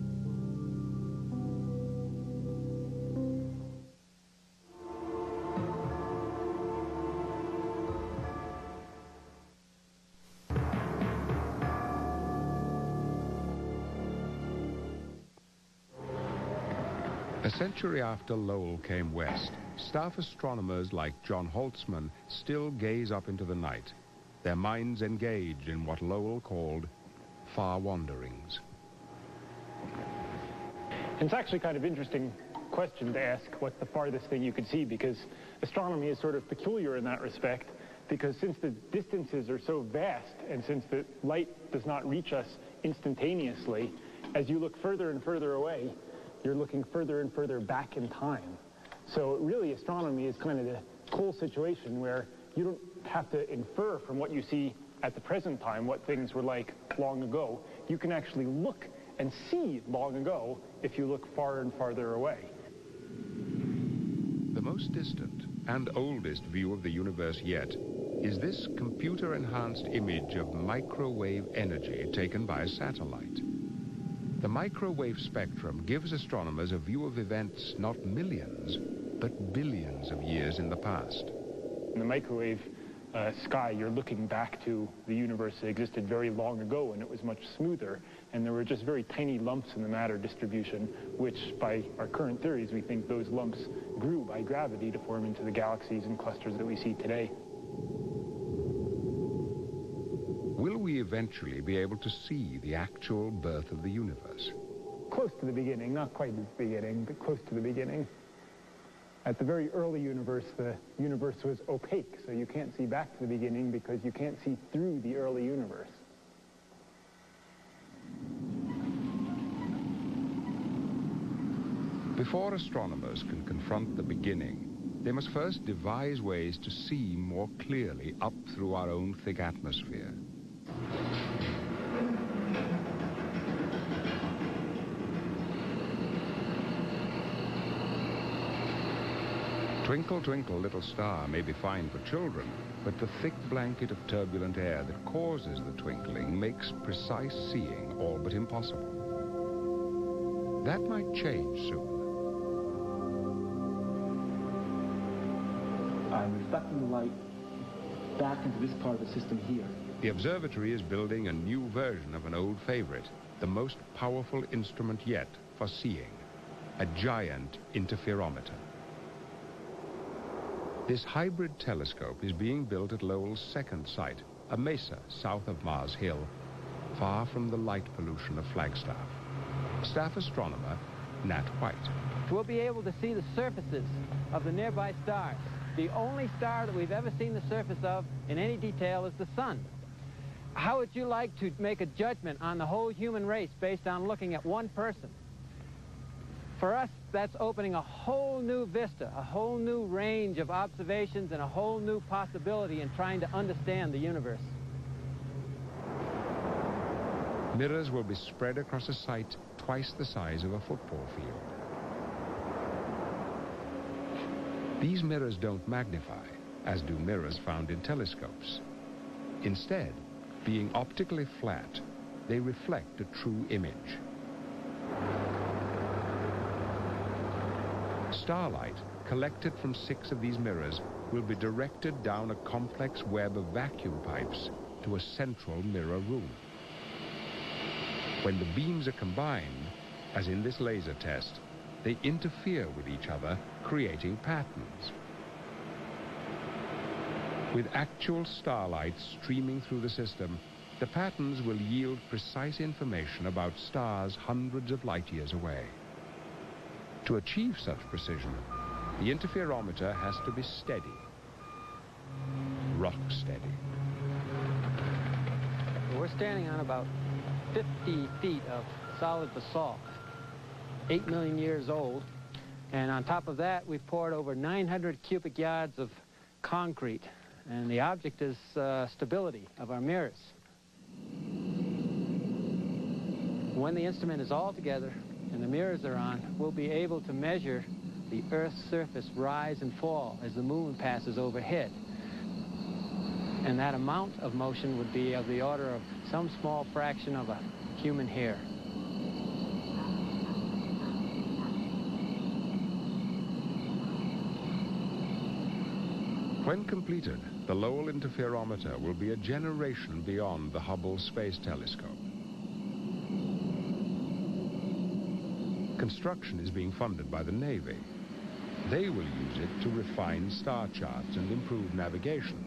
[SPEAKER 13] A century after Lowell came west, staff astronomers like John Holtzman still gaze up into the night, their minds engaged in what Lowell called far wanderings.
[SPEAKER 18] It's actually kind of interesting question to ask what's the farthest thing you could see, because astronomy is sort of peculiar in that respect, because since the distances are so vast and since the light does not reach us instantaneously, as you look further and further away, you're looking further and further back in time. So really astronomy is kind of the cool situation where you don't have to infer from what you see at the present time what things were like long ago. You can actually look and see long ago if you look far and farther away.
[SPEAKER 13] The most distant and oldest view of the universe yet is this computer-enhanced image of microwave energy taken by a satellite. The microwave spectrum gives astronomers a view of events not millions, but billions of years in the past.
[SPEAKER 18] In the microwave sky, you're looking back to the universe that existed very long ago, and it was much smoother, and there were just very tiny lumps in the matter distribution, which by our current theories, we think those lumps grew by gravity to form into the galaxies and clusters that we see today.
[SPEAKER 13] Will we eventually be able to see the actual birth of the universe?
[SPEAKER 18] Close to the beginning, not quite the beginning, but close to the beginning. At the very early universe, the universe was opaque, so you can't see back to the beginning because you can't see through the early universe.
[SPEAKER 13] Before astronomers can confront the beginning, they must first devise ways to see more clearly up through our own thick atmosphere. Twinkle, twinkle, little star may be fine for children, but the thick blanket of turbulent air that causes the twinkling makes precise seeing all but impossible. That might change soon.
[SPEAKER 19] I'm reflecting the light back into this part of the system here.
[SPEAKER 13] The observatory is building a new version of an old favorite, the most powerful instrument yet for seeing, a giant interferometer. This hybrid telescope is being built at Lowell's second site, a mesa south of Mars Hill, far from the light pollution of Flagstaff. Staff astronomer Nat White.
[SPEAKER 20] We'll be able to see the surfaces of the nearby stars. The only star that we've ever seen the surface of in any detail is the sun. How would you like to make a judgment on the whole human race based on looking at one person? For us, that's opening a whole new vista, a whole new range of observations, and a whole new possibility in trying to understand the universe.
[SPEAKER 13] Mirrors will be spread across a site twice the size of a football field. These mirrors don't magnify, as do mirrors found in telescopes. Instead, being optically flat, they reflect a true image. Starlight, collected from 6 of these mirrors, will be directed down a complex web of vacuum pipes to a central mirror room. When the beams are combined, as in this laser test, they interfere with each other, creating patterns. With actual starlight streaming through the system, the patterns will yield precise information about stars hundreds of light years away. To achieve such precision, the interferometer has to be steady, rock steady.
[SPEAKER 20] We're standing on about 50 feet of solid basalt, 8 million years old, and on top of that we've poured over 900 cubic yards of concrete, and the object is stability of our mirrors. When the instrument is all together and the mirrors are on, we'll be able to measure the Earth's surface rise and fall as the moon passes overhead. And that amount of motion would be of the order of some small fraction of a human hair.
[SPEAKER 13] When completed, the Lowell interferometer will be a generation beyond the Hubble Space Telescope. Construction is being funded by the Navy. They will use it to refine star charts and improve navigation.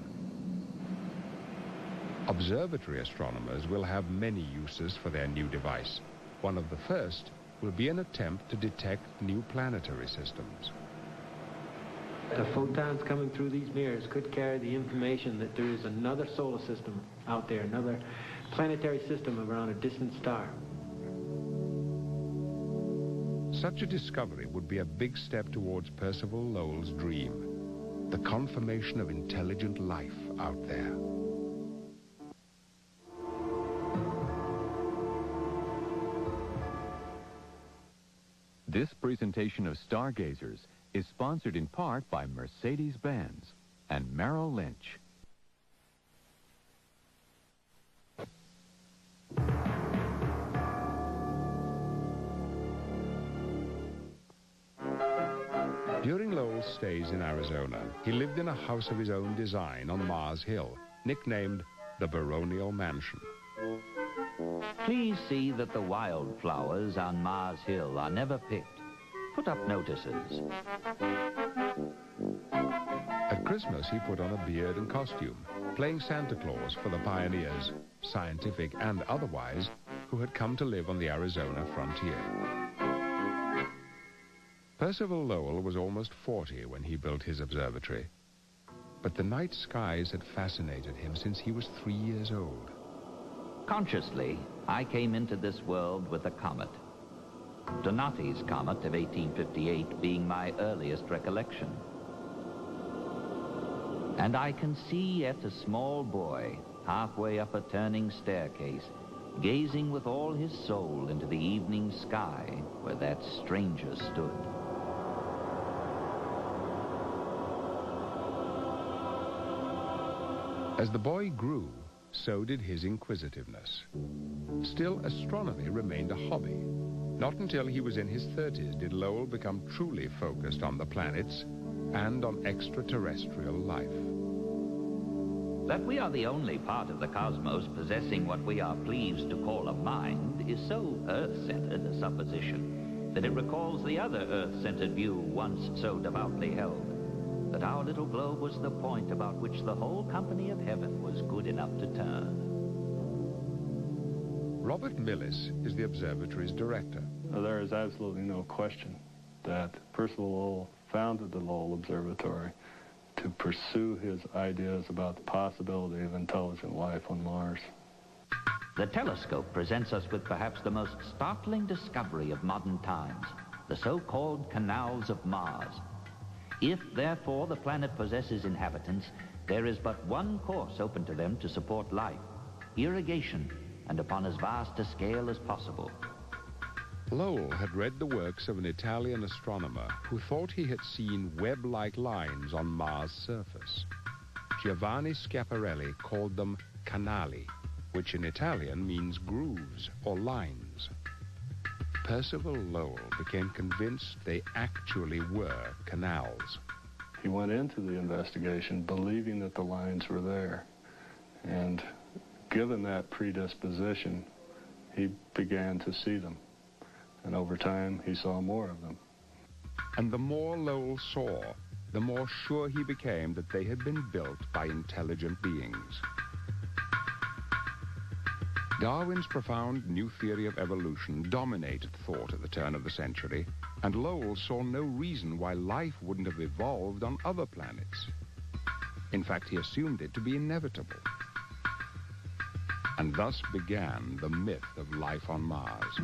[SPEAKER 13] Observatory astronomers will have many uses for their new device. One of the first will be an attempt to detect new planetary systems.
[SPEAKER 20] The photons coming through these mirrors could carry the information that there is another solar system out there, another planetary system around a distant star.
[SPEAKER 13] Such a discovery would be a big step towards Percival Lowell's dream, the confirmation of intelligent life out there.
[SPEAKER 21] This presentation of Stargazers is sponsored in part by Mercedes-Benz and Merrill Lynch.
[SPEAKER 13] During Lowell's stays in Arizona, he lived in a house of his own design on Mars Hill, nicknamed the Baronial Mansion.
[SPEAKER 14] Please see that the wildflowers on Mars Hill are never picked. Put up notices.
[SPEAKER 13] At Christmas, he put on a beard and costume, playing Santa Claus for the pioneers, scientific and otherwise, who had come to live on the Arizona frontier. Percival Lowell was almost 40 when he built his observatory, but the night skies had fascinated him since he was 3 years old.
[SPEAKER 14] Consciously, I came into this world with a comet. Donati's comet of 1858 being my earliest recollection. And I can see yet a small boy halfway up a turning staircase, gazing with all his soul into the evening sky where that stranger stood.
[SPEAKER 13] As the boy grew, so did his inquisitiveness. Still, astronomy remained a hobby. Not until he was in his 30s did Lowell become truly focused on the planets and on extraterrestrial life.
[SPEAKER 14] That we are the only part of the cosmos possessing what we are pleased to call a mind is so Earth-centered a supposition that it recalls the other Earth-centered view once so devoutly held. that our little globe was the point about which the whole company of heaven was good enough to turn.
[SPEAKER 13] Robert Millis is the observatory's director.
[SPEAKER 2] There is absolutely no question that Percival Lowell founded the Lowell Observatory to pursue his ideas about the possibility of intelligent life on Mars.
[SPEAKER 14] The telescope presents us with perhaps the most startling discovery of modern times, the so-called canals of Mars. If, therefore, the planet possesses inhabitants, there is but one course open to them to support life: irrigation, and upon as vast a scale as possible.
[SPEAKER 13] Lowell had read the works of an Italian astronomer who thought he had seen web-like lines on Mars' surface. Giovanni Schiaparelli called them canali, which in Italian means grooves or lines. Percival Lowell became convinced they actually were canals.
[SPEAKER 2] He went into the investigation believing that the lines were there, and given that predisposition, he began to see them. And over time, he saw more of them.
[SPEAKER 13] And the more Lowell saw, the more sure he became that they had been built by intelligent beings. Darwin's profound new theory of evolution dominated thought at the turn of the century, and Lowell saw no reason why life wouldn't have evolved on other planets. In fact, he assumed it to be inevitable. And thus began the myth of life on Mars.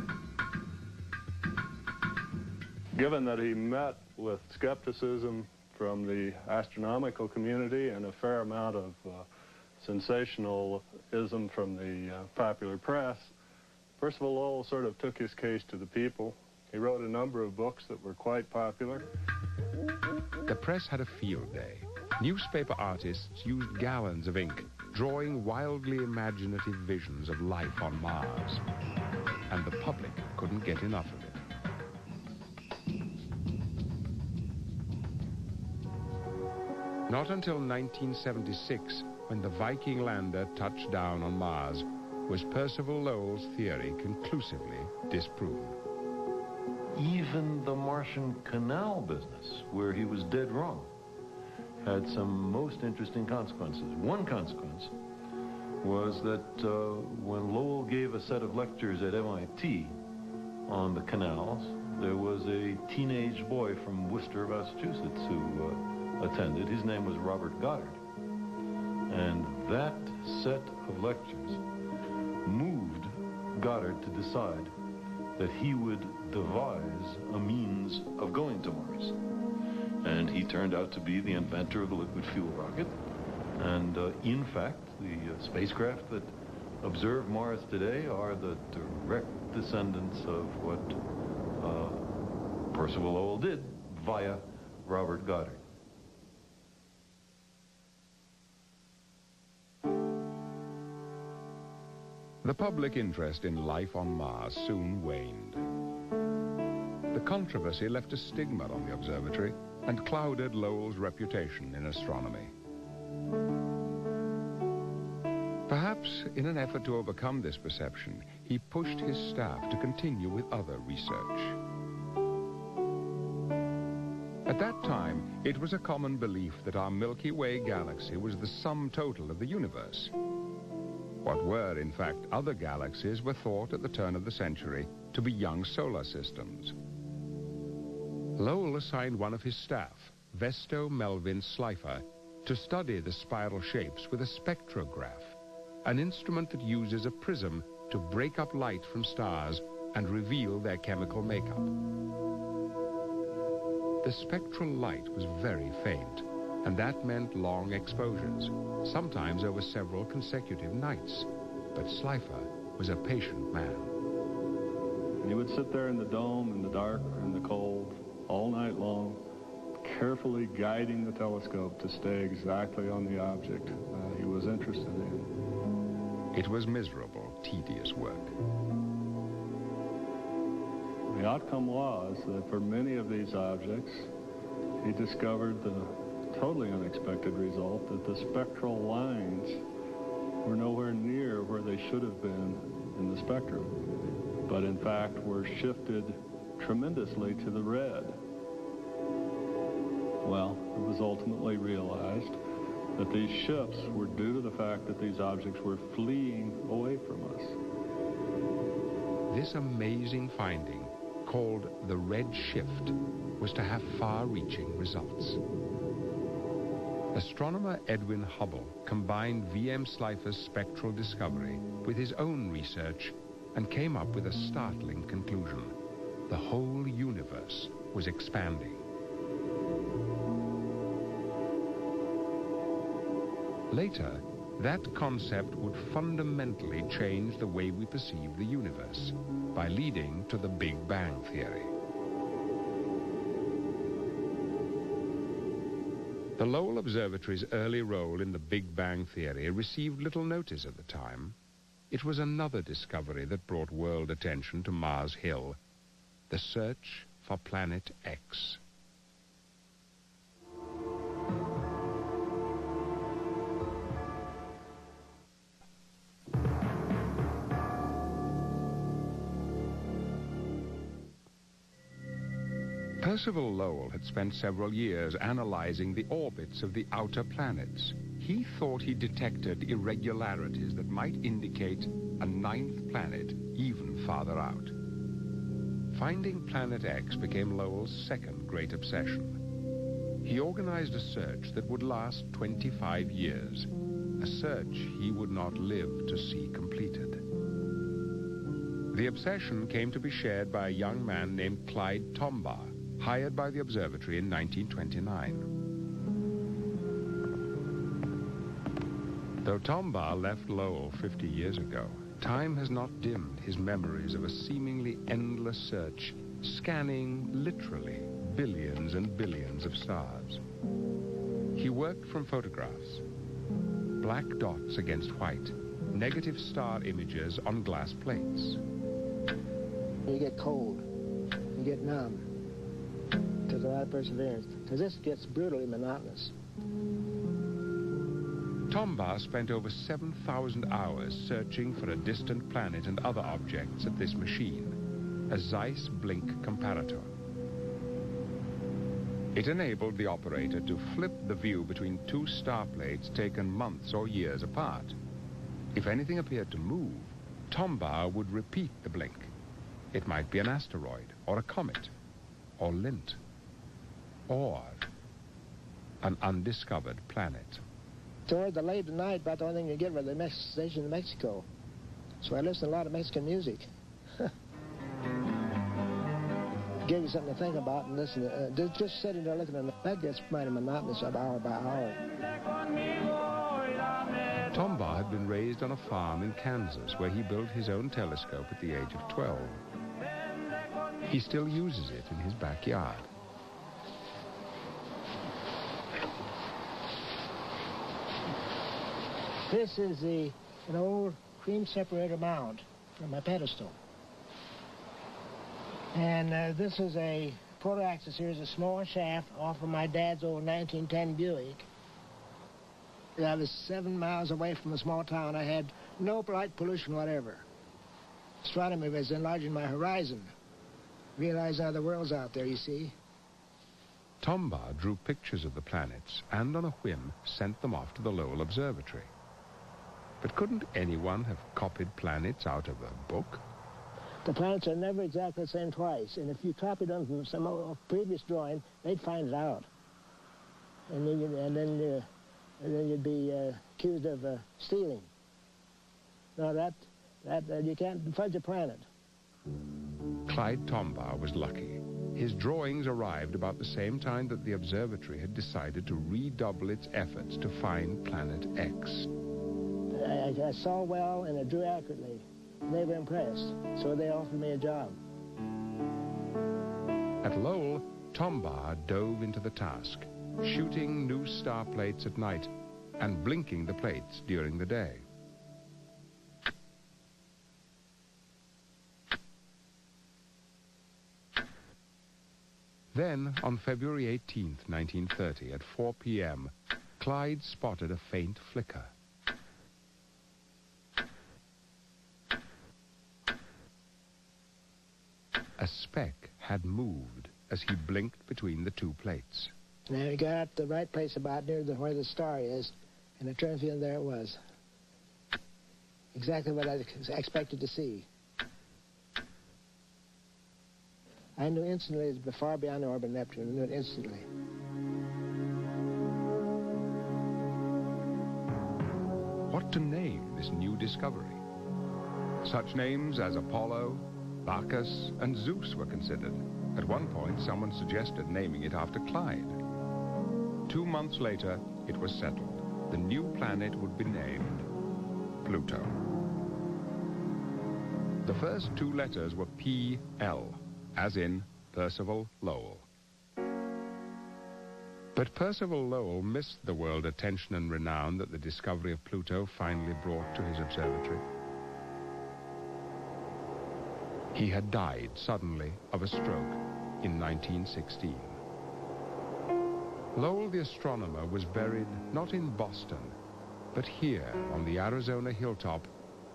[SPEAKER 2] Given that he met with skepticism from the astronomical community and a fair amount of sensationalism from the popular press, Percival Lowell sort of took his case to the people. He wrote a number of books that were quite popular.
[SPEAKER 13] The press had a field day. Newspaper artists used gallons of ink, drawing wildly imaginative visions of life on Mars. And the public couldn't get enough of it. Not until 1976, when the Viking lander touched down on Mars, was Percival Lowell's theory conclusively disproven.
[SPEAKER 16] Even the Martian canal business, where he was dead wrong, had some most interesting consequences. One consequence was that when Lowell gave a set of lectures at MIT on the canals, there was a teenage boy from Worcester, Massachusetts, who attended. His name was Robert Goddard. And that set of lectures moved Goddard to decide that he would devise a means of going to Mars. And he turned out to be the inventor of the liquid fuel rocket. And in fact, the spacecraft that observe Mars today are the direct descendants of what Percival Lowell did via Robert Goddard.
[SPEAKER 13] The public interest in life on Mars soon waned. The controversy left a stigma on the observatory and clouded Lowell's reputation in astronomy. Perhaps in an effort to overcome this perception, he pushed his staff to continue with other research. At that time, it was a common belief that our Milky Way galaxy was the sum total of the universe. What were, in fact, other galaxies were thought at the turn of the century to be young solar systems. Lowell assigned one of his staff, Vesto Melvin Slipher, to study the spiral shapes with a spectrograph, an instrument that uses a prism to break up light from stars and reveal their chemical makeup. The spectral light was very faint, and that meant long exposures, sometimes over several consecutive nights. But Slipher was a patient man.
[SPEAKER 2] He would sit there in the dome, in the dark, in the cold, all night long, carefully guiding the telescope to stay exactly on the object he was interested in.
[SPEAKER 13] It was miserable, tedious work.
[SPEAKER 2] The outcome was that for many of these objects, he discovered the totally unexpected result that the spectral lines were nowhere near where they should have been in the spectrum, but in fact were shifted tremendously to the red. Well, it was ultimately realized that these shifts were due to the fact that these objects were fleeing away from us.
[SPEAKER 13] This amazing finding, called the red shift, was to have far-reaching results. Astronomer Edwin Hubble combined V.M. Slipher's spectral discovery with his own research and came up with a startling conclusion. The whole universe was expanding. Later, that concept would fundamentally change the way we perceive the universe by leading to the Big Bang theory. The Lowell Observatory's early role in the Big Bang theory received little notice at the time. It was another discovery that brought world attention to Mars Hill, the search for Planet X. Percival Lowell had spent several years analyzing the orbits of the outer planets. He thought he detected irregularities that might indicate a ninth planet even farther out. Finding Planet X became Lowell's second great obsession. He organized a search that would last 25 years, a search he would not live to see completed. The obsession came to be shared by a young man named Clyde Tombaugh, hired by the observatory in 1929. Though Tombaugh left Lowell 50 years ago, time has not dimmed his memories of a seemingly endless search, scanning literally billions and billions of stars. He worked from photographs, black dots against white, negative star images on glass plates.
[SPEAKER 8] You get cold, you get numb. There's a lot of perseverance, because this gets brutally monotonous.
[SPEAKER 13] Tombaugh spent over 7,000 hours searching for a distant planet and other objects at this machine, a Zeiss blink comparator. It enabled the operator to flip the view between two star plates taken months or years apart. If anything appeared to move, Tombaugh would repeat the blink. It might be an asteroid, or a comet, or lint, or an undiscovered planet.
[SPEAKER 8] Toward the late night, about the only thing you get was the station in Mexico. So I listen to a lot of Mexican music. Give you something to think about and listen to. Just sitting there looking at it, that gets mighty monotonous hour by hour.
[SPEAKER 13] Tombaugh had been raised on a farm in Kansas where he built his own telescope at the age of 12. He still uses it in his backyard.
[SPEAKER 8] This is an old cream separator mount from my pedestal. And this is a proto-axis here, is a small shaft off of my dad's old 1910 Buick. I was 7 miles away from a small town. I had no light pollution whatever. Astronomy was enlarging my horizon. Realizing other worlds out there, you see.
[SPEAKER 13] Tombaugh drew pictures of the planets and on a whim sent them off to the Lowell Observatory. But couldn't anyone have copied planets out of a book?
[SPEAKER 8] The planets are never exactly the same twice, and if you copied them from some previous drawing, they'd find it out. And then you'd be accused of stealing. No, that you can't fudge a planet.
[SPEAKER 13] Clyde Tombaugh was lucky. His drawings arrived about the same time that the observatory had decided to redouble its efforts to find Planet X.
[SPEAKER 8] I saw well and I drew accurately. They were impressed, so they offered me a job.
[SPEAKER 13] At Lowell, Tombaugh dove into the task, shooting new star plates at night and blinking the plates during the day. Then, on February 18th, 1930, at 4 p.m., Clyde spotted a faint flicker. A speck had moved as he blinked between the two plates.
[SPEAKER 8] And I got at the right place about near where the star is, and I turned the field, and there it was. Exactly what I expected to see. I knew instantly it was far beyond the orbit of Neptune. I knew it instantly.
[SPEAKER 13] What to name this new discovery? Such names as Apollo, Bacchus, and Zeus were considered. At one point, someone suggested naming it after Clyde. 2 months later, it was settled. The new planet would be named Pluto. The first 2 letters were P-L, as in Percival Lowell. But Percival Lowell missed the world attention and renown that the discovery of Pluto finally brought to his observatory. He had died suddenly of a stroke in 1916. Lowell the astronomer was buried not in Boston, but here on the Arizona hilltop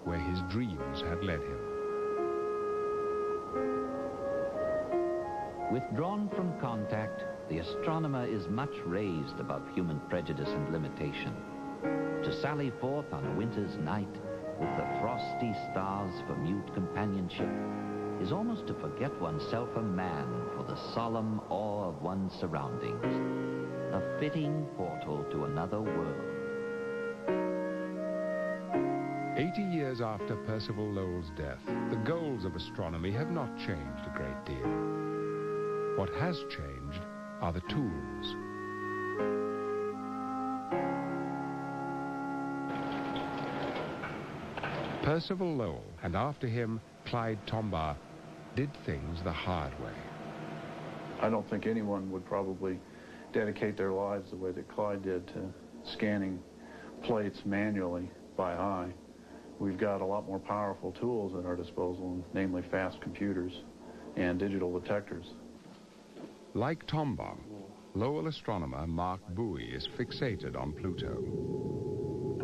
[SPEAKER 13] where his dreams had led him.
[SPEAKER 14] Withdrawn from contact, the astronomer is much raised above human prejudice and limitation. To sally forth on a winter's night with the frosty stars for mute companionship is almost to forget oneself a man for the solemn awe of one's surroundings, a fitting portal to another world.
[SPEAKER 13] 80 years after Percival Lowell's death, the goals of astronomy have not changed a great deal. What has changed are the tools. Percival Lowell, and after him, Clyde Tombaugh, did things the hard way.
[SPEAKER 1] I don't think anyone would probably dedicate their lives the way that Clyde did to scanning plates manually by eye. We've got a lot more powerful tools at our disposal, namely fast computers and digital detectors.
[SPEAKER 13] Like Tombaugh, Lowell astronomer Mark Bowie is fixated on Pluto.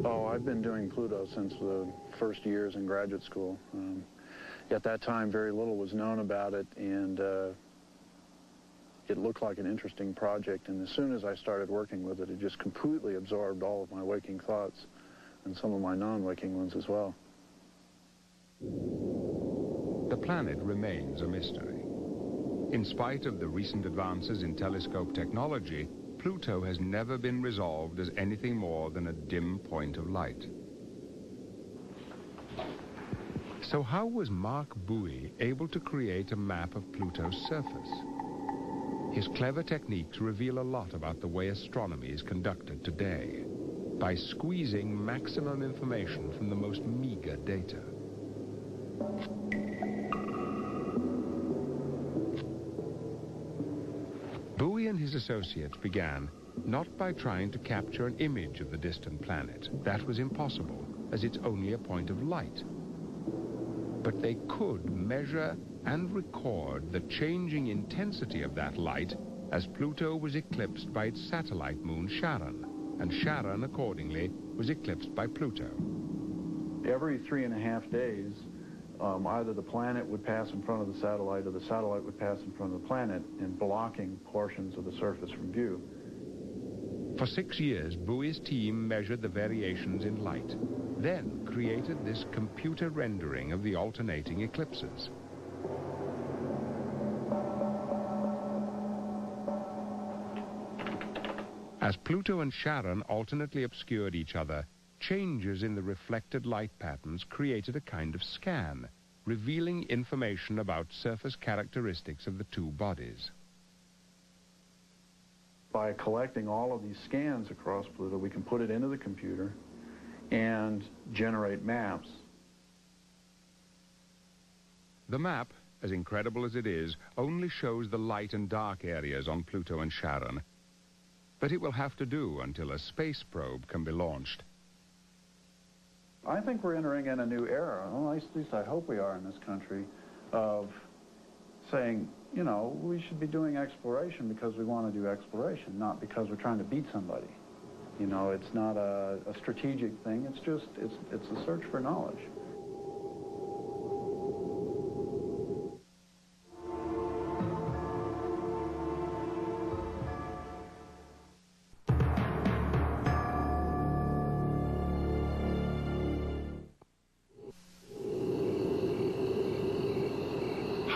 [SPEAKER 1] Oh, I've been doing Pluto since the first years in graduate school. At that time, very little was known about it, and it looked like an interesting project. And as soon as I started working with it, it just completely absorbed all of my waking thoughts and some of my non-waking ones as well.
[SPEAKER 13] The planet remains a mystery. In spite of the recent advances in telescope technology, Pluto has never been resolved as anything more than a dim point of light. So how was Mark Bowie able to create a map of Pluto's surface? His clever techniques reveal a lot about the way astronomy is conducted today, by squeezing maximum information from the most meager data. Bowie and his associates began not by trying to capture an image of the distant planet. That was impossible, as it's only a point of light. But they could measure and record the changing intensity of that light as Pluto was eclipsed by its satellite moon Charon, and Charon, accordingly, was eclipsed by Pluto.
[SPEAKER 1] Every 3.5 days, either the planet would pass in front of the satellite or the satellite would pass in front of the planet in blocking portions of the surface from view.
[SPEAKER 13] For 6 years, Bowie's team measured the variations in light, then created this computer rendering of the alternating eclipses. As Pluto and Charon alternately obscured each other, changes in the reflected light patterns created a kind of scan, revealing information about surface characteristics of the two bodies.
[SPEAKER 1] By collecting all of these scans across Pluto, we can put it into the computer and generate maps.
[SPEAKER 13] The map, as incredible as it is, only shows the light and dark areas on Pluto and Charon, but it will have to do until a space probe can be launched.
[SPEAKER 1] I think we're entering in a new era, well, at least I hope we are in this country, of saying, you know, we should be doing exploration because we want to do exploration, not because we're trying to beat somebody. You know, it's not a strategic thing, it's just, it's a search for knowledge.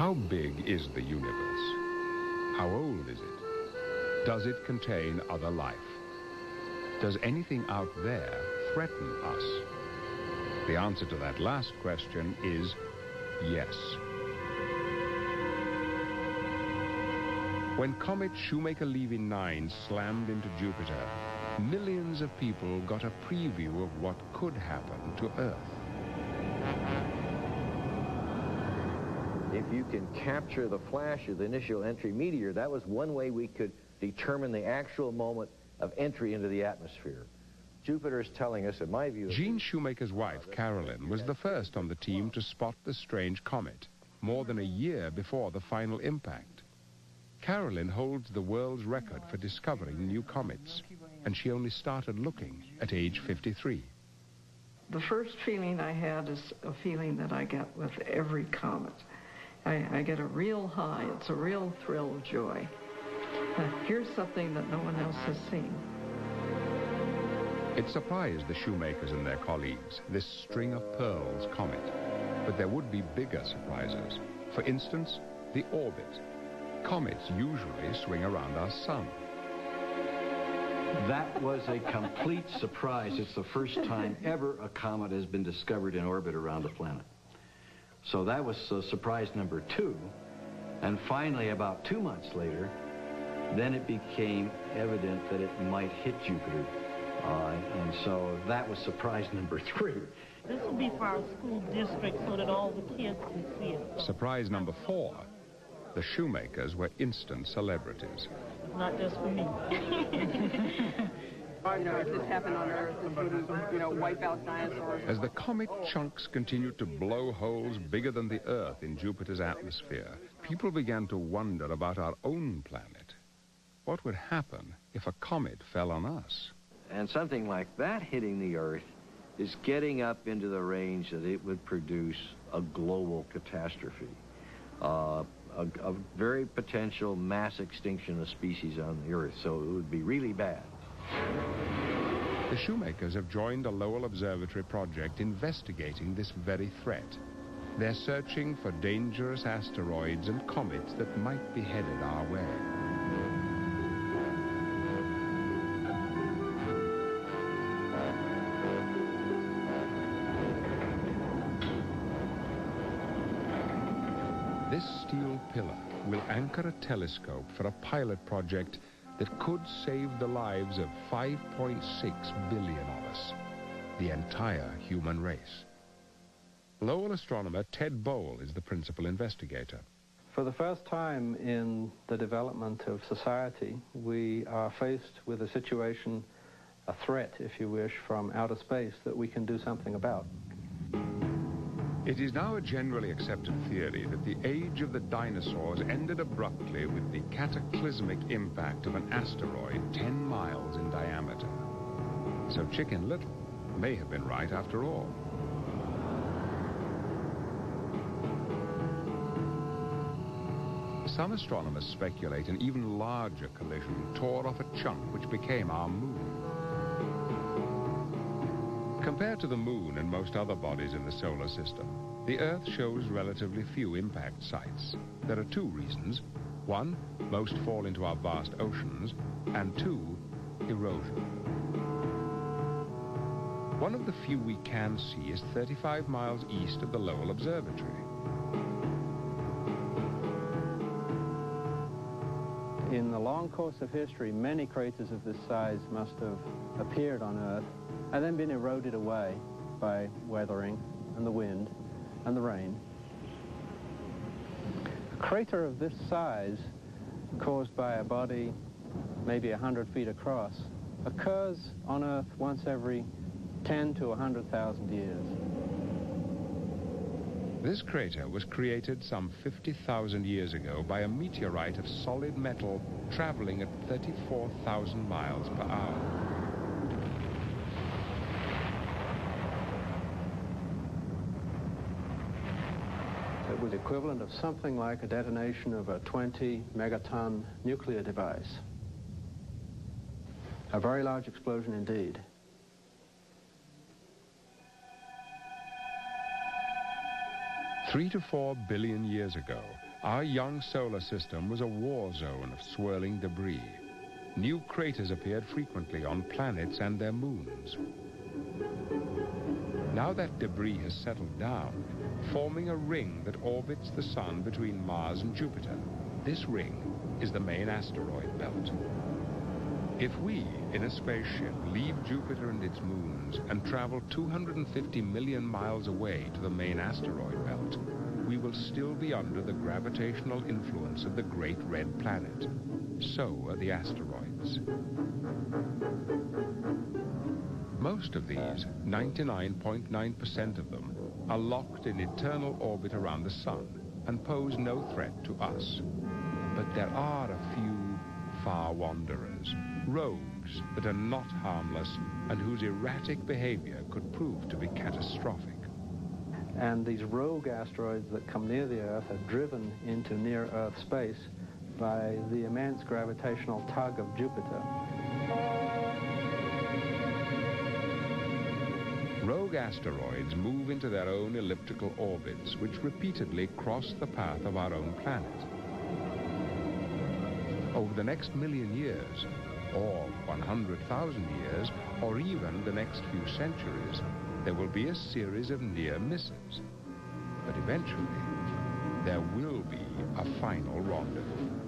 [SPEAKER 13] How big is the universe? How old is it? Does it contain other life? Does anything out there threaten us? The answer to that last question is yes. When comet Shoemaker-Levy 9 slammed into Jupiter, millions of people got a preview of what could happen to Earth.
[SPEAKER 9] If you can capture the flash of the initial entry meteor, that was one way we could determine the actual moment of entry into the atmosphere. Jupiter is telling us, in my view...
[SPEAKER 13] Gene Shoemaker's wife, Carolyn, was the first on the team to spot the strange comet, more than a year before the final impact. Carolyn holds the world's record for discovering new comets, and she only started looking at age 53.
[SPEAKER 22] The first feeling I had is a feeling that I get with every comet. I get a real high. It's a real thrill of joy. Here's something that no one else has seen.
[SPEAKER 13] It surprised the Shoemakers and their colleagues, this string of pearls comet. But there would be bigger surprises. For instance, the orbit. Comets usually swing around our sun.
[SPEAKER 9] That was a complete surprise. It's the first time ever a comet has been discovered in orbit around a planet. So that was surprise number 2. And finally, about 2 months later, then it became evident that it might hit Jupiter. And so that was surprise number 3.
[SPEAKER 23] This will be for our school district so that all the kids can see it.
[SPEAKER 13] Surprise number 4. The Shoemakers were instant celebrities.
[SPEAKER 23] Not just for me.
[SPEAKER 24] You know, if this happened on Earth, this would, you know, wipe out dinosaurs.
[SPEAKER 13] As the comet chunks continued to blow holes bigger than the Earth in Jupiter's atmosphere, people began to wonder about our own planet. What would happen if a comet fell on us?
[SPEAKER 9] And something like that hitting the Earth is getting up into the range that it would produce a global catastrophe. A very potential mass extinction of species on the Earth, so it would be really bad.
[SPEAKER 13] The Shoemakers have joined a Lowell Observatory project investigating this very threat. They're searching for dangerous asteroids and comets that might be headed our way. This steel pillar will anchor a telescope for a pilot project that could save the lives of 5.6 billion of us, the entire human race. Lowell astronomer Ted Bowl is the principal investigator.
[SPEAKER 25] For the first time in the development of society, we are faced with a situation, a threat, if you wish, from outer space that we can do something about.
[SPEAKER 13] It is now a generally accepted theory that the age of the dinosaurs ended abruptly with the cataclysmic impact of an asteroid 10 miles in diameter. So Chicken Little may have been right after all. Some astronomers speculate an even larger collision tore off a chunk which became our moon. Compared to the moon and most other bodies in the solar system, the Earth shows relatively few impact sites. There are 2 reasons. 1, most fall into our vast oceans, and 2, erosion. One of the few we can see is 35 miles east of the Lowell Observatory.
[SPEAKER 25] In the long course of history, many craters of this size must have appeared on Earth and then been eroded away by weathering and the wind and the rain. A crater of this size, caused by a body maybe 100 feet across, occurs on Earth once every 10 to 100,000 years.
[SPEAKER 13] This crater was created some 50,000 years ago by a meteorite of solid metal traveling at 34,000 miles per hour.
[SPEAKER 25] It was equivalent of something like a detonation of a 20 megaton nuclear device. A very large explosion indeed.
[SPEAKER 13] $3 to 4 billion years ago, Our young solar system was a war zone of swirling debris. New craters appeared frequently on planets and their moons. Now that debris has settled down, forming a ring that orbits the Sun between Mars and Jupiter. This ring is the main asteroid belt. If we, in a spaceship, leave Jupiter and its moons and travel 250 million miles away to the main asteroid belt, we will still be under the gravitational influence of the Great Red Planet. So are the asteroids. Most of these, 99.9% of them, are locked in eternal orbit around the Sun and pose no threat to us. But there are a few far wanderers, rogues that are not harmless and whose erratic behavior could prove to be catastrophic.
[SPEAKER 25] And these rogue asteroids that come near the Earth are driven into near-Earth space by the immense gravitational tug of Jupiter.
[SPEAKER 13] Rogue asteroids move into their own elliptical orbits, which repeatedly cross the path of our own planet. Over the next million years, or 100,000 years, or even the next few centuries, there will be a series of near misses. But eventually, there will be a final rendezvous.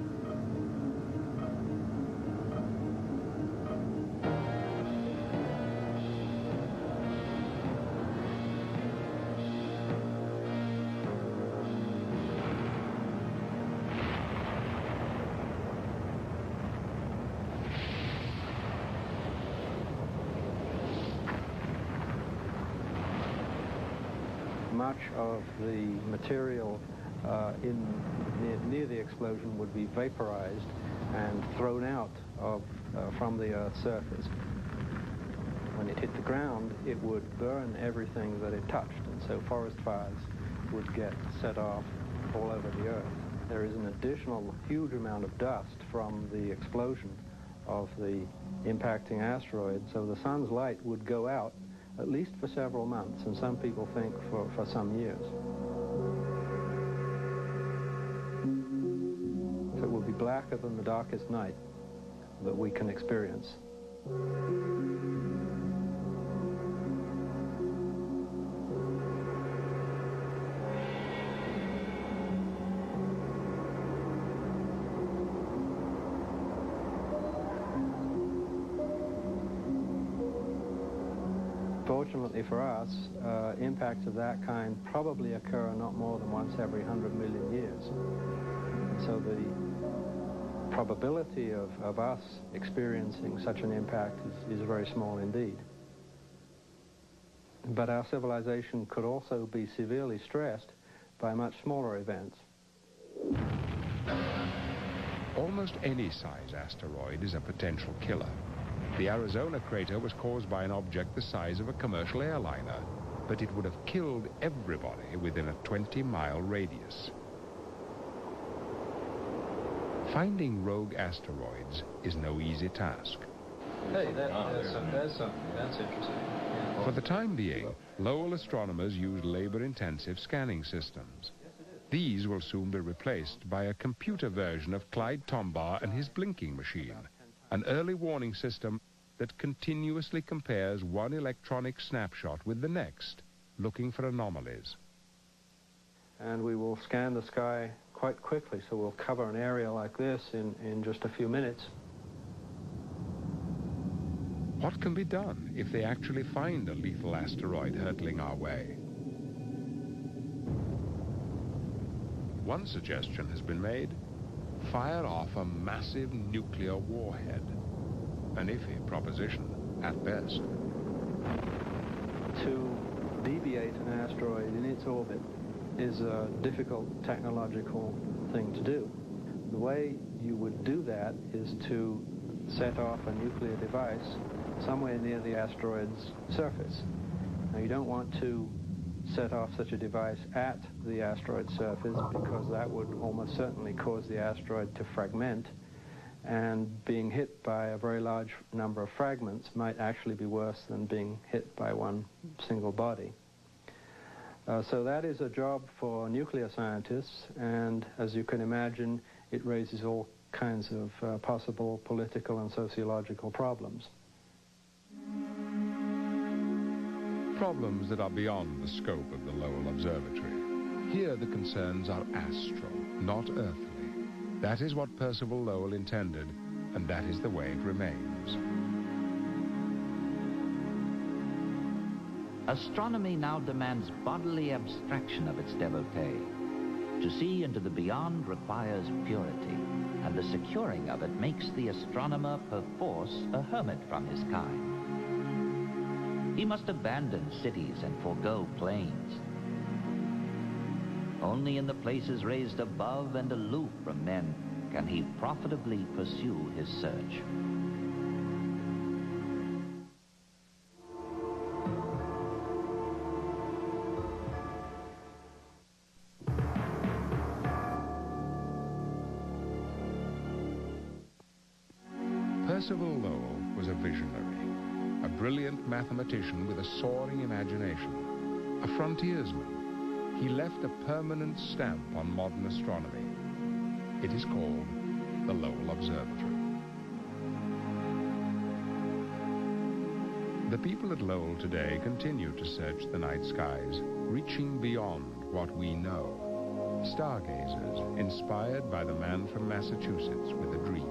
[SPEAKER 25] Much of the material near the explosion would be vaporized and thrown out from the Earth's surface. When it hit the ground, it would burn everything that it touched, and so forest fires would get set off all over the Earth. There is an additional huge amount of dust from the explosion of the impacting asteroid, so the sun's light would go out at least for several months, and some people think for some years. So it will be blacker than the darkest night that we can experience. Fortunately for us, impacts of that kind probably occur not more than once every 100 million years. And so the probability of us experiencing such an impact is very small indeed. But our civilization could also be severely stressed by much smaller events.
[SPEAKER 13] Almost any size asteroid is a potential killer. The Arizona crater was caused by an object the size of a commercial airliner, but it would have killed everybody within a 20-mile radius. Finding rogue asteroids is no easy task.
[SPEAKER 3] Hey, that's interesting.
[SPEAKER 13] For the time being, Lowell astronomers use labor-intensive scanning systems. These will soon be replaced by a computer version of Clyde Tombaugh and his blinking machine, an early warning system that continuously compares one electronic snapshot with the next, looking for anomalies.
[SPEAKER 25] And we will scan the sky quite quickly, so we'll cover an area like this in just a few minutes.
[SPEAKER 13] What can be done if they actually find a lethal asteroid hurtling our way? One suggestion has been made: fire off a massive nuclear warhead. An iffy proposition, at best.
[SPEAKER 25] To deviate an asteroid in its orbit is a difficult technological thing to do. The way you would do that is to set off a nuclear device somewhere near the asteroid's surface. Now, you don't want to set off such a device at the asteroid's surface, because that would almost certainly cause the asteroid to fragment, and being hit by a very large number of fragments might actually be worse than being hit by one single body. So that is a job for nuclear scientists, and as you can imagine, it raises all kinds of possible political and sociological problems.
[SPEAKER 13] Problems that are beyond the scope of the Lowell Observatory. Here the concerns are astral, not earthly. That is what Percival Lowell intended, and that is the way it remains.
[SPEAKER 14] Astronomy now demands bodily abstraction of its devotee. To see into the beyond requires purity, and the securing of it makes the astronomer perforce a hermit from his kind. He must abandon cities and forego plains. Only in the places raised above and aloof from men can he profitably pursue his search.
[SPEAKER 13] Percival Lowell was a visionary, a brilliant mathematician with a soaring imagination, a frontiersman. He left a permanent stamp on modern astronomy. It is called the Lowell Observatory. The people at Lowell today continue to search the night skies, reaching beyond what we know. Stargazers, inspired by the man from Massachusetts with a dream.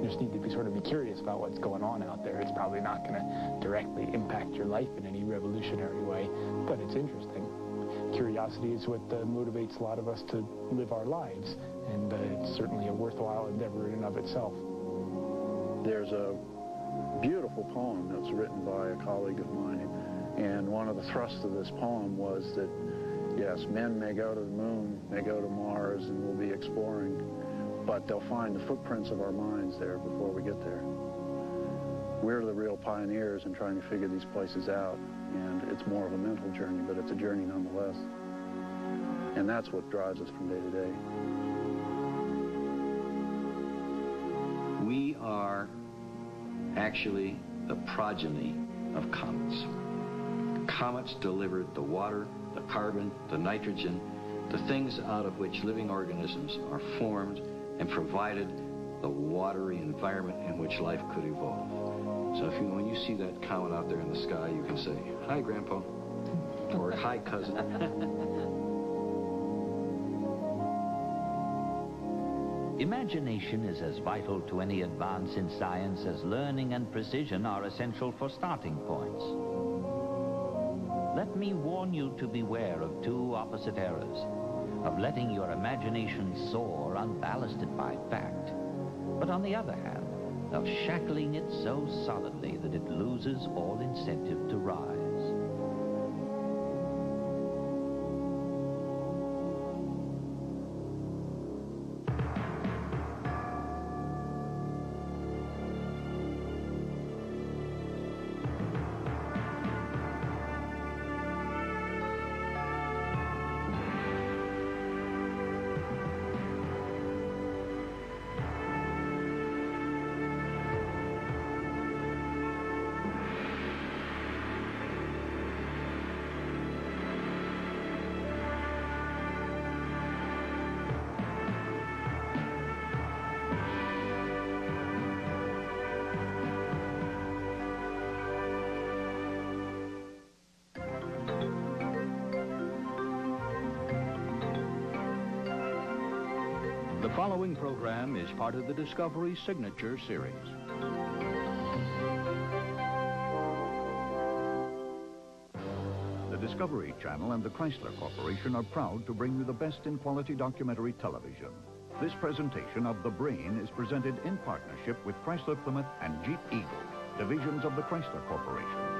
[SPEAKER 18] You just need to sort of be curious about what's going on out there. It's probably not going to directly impact your life in any revolutionary way, but it's interesting. Curiosity is what motivates a lot of us to live our lives, and it's certainly a worthwhile endeavor in and of itself.
[SPEAKER 1] There's a beautiful poem that's written by a colleague of mine, and one of the thrusts of this poem was that, yes, men may go to the moon, may go to Mars, and we'll be exploring, but they'll find the footprints of our minds there before we get there. We're the real pioneers in trying to figure these places out, and it's more of a mental journey, but it's a journey nonetheless. And that's what drives us from day to day.
[SPEAKER 15] We are actually the progeny of comets. Comets delivered the water, the carbon, the nitrogen, the things out of which living organisms are formed, and provided the watery environment in which life could evolve. So when you see that comet out there in the sky, you can say, "Hi, Grandpa," or "Hi, cousin."
[SPEAKER 14] Imagination is as vital to any advance in science as learning and precision are essential for starting points. Let me warn you to beware of two opposite errors: of letting your imagination soar unballasted by fact, but on the other hand, of shackling it so solidly that it loses all incentive to rise.
[SPEAKER 6] The following program is part of the Discovery Signature Series. The Discovery Channel and the Chrysler Corporation are proud to bring you the best in quality documentary television. This presentation of The Brain is presented in partnership with Chrysler Plymouth and Jeep Eagle, divisions of the Chrysler Corporation.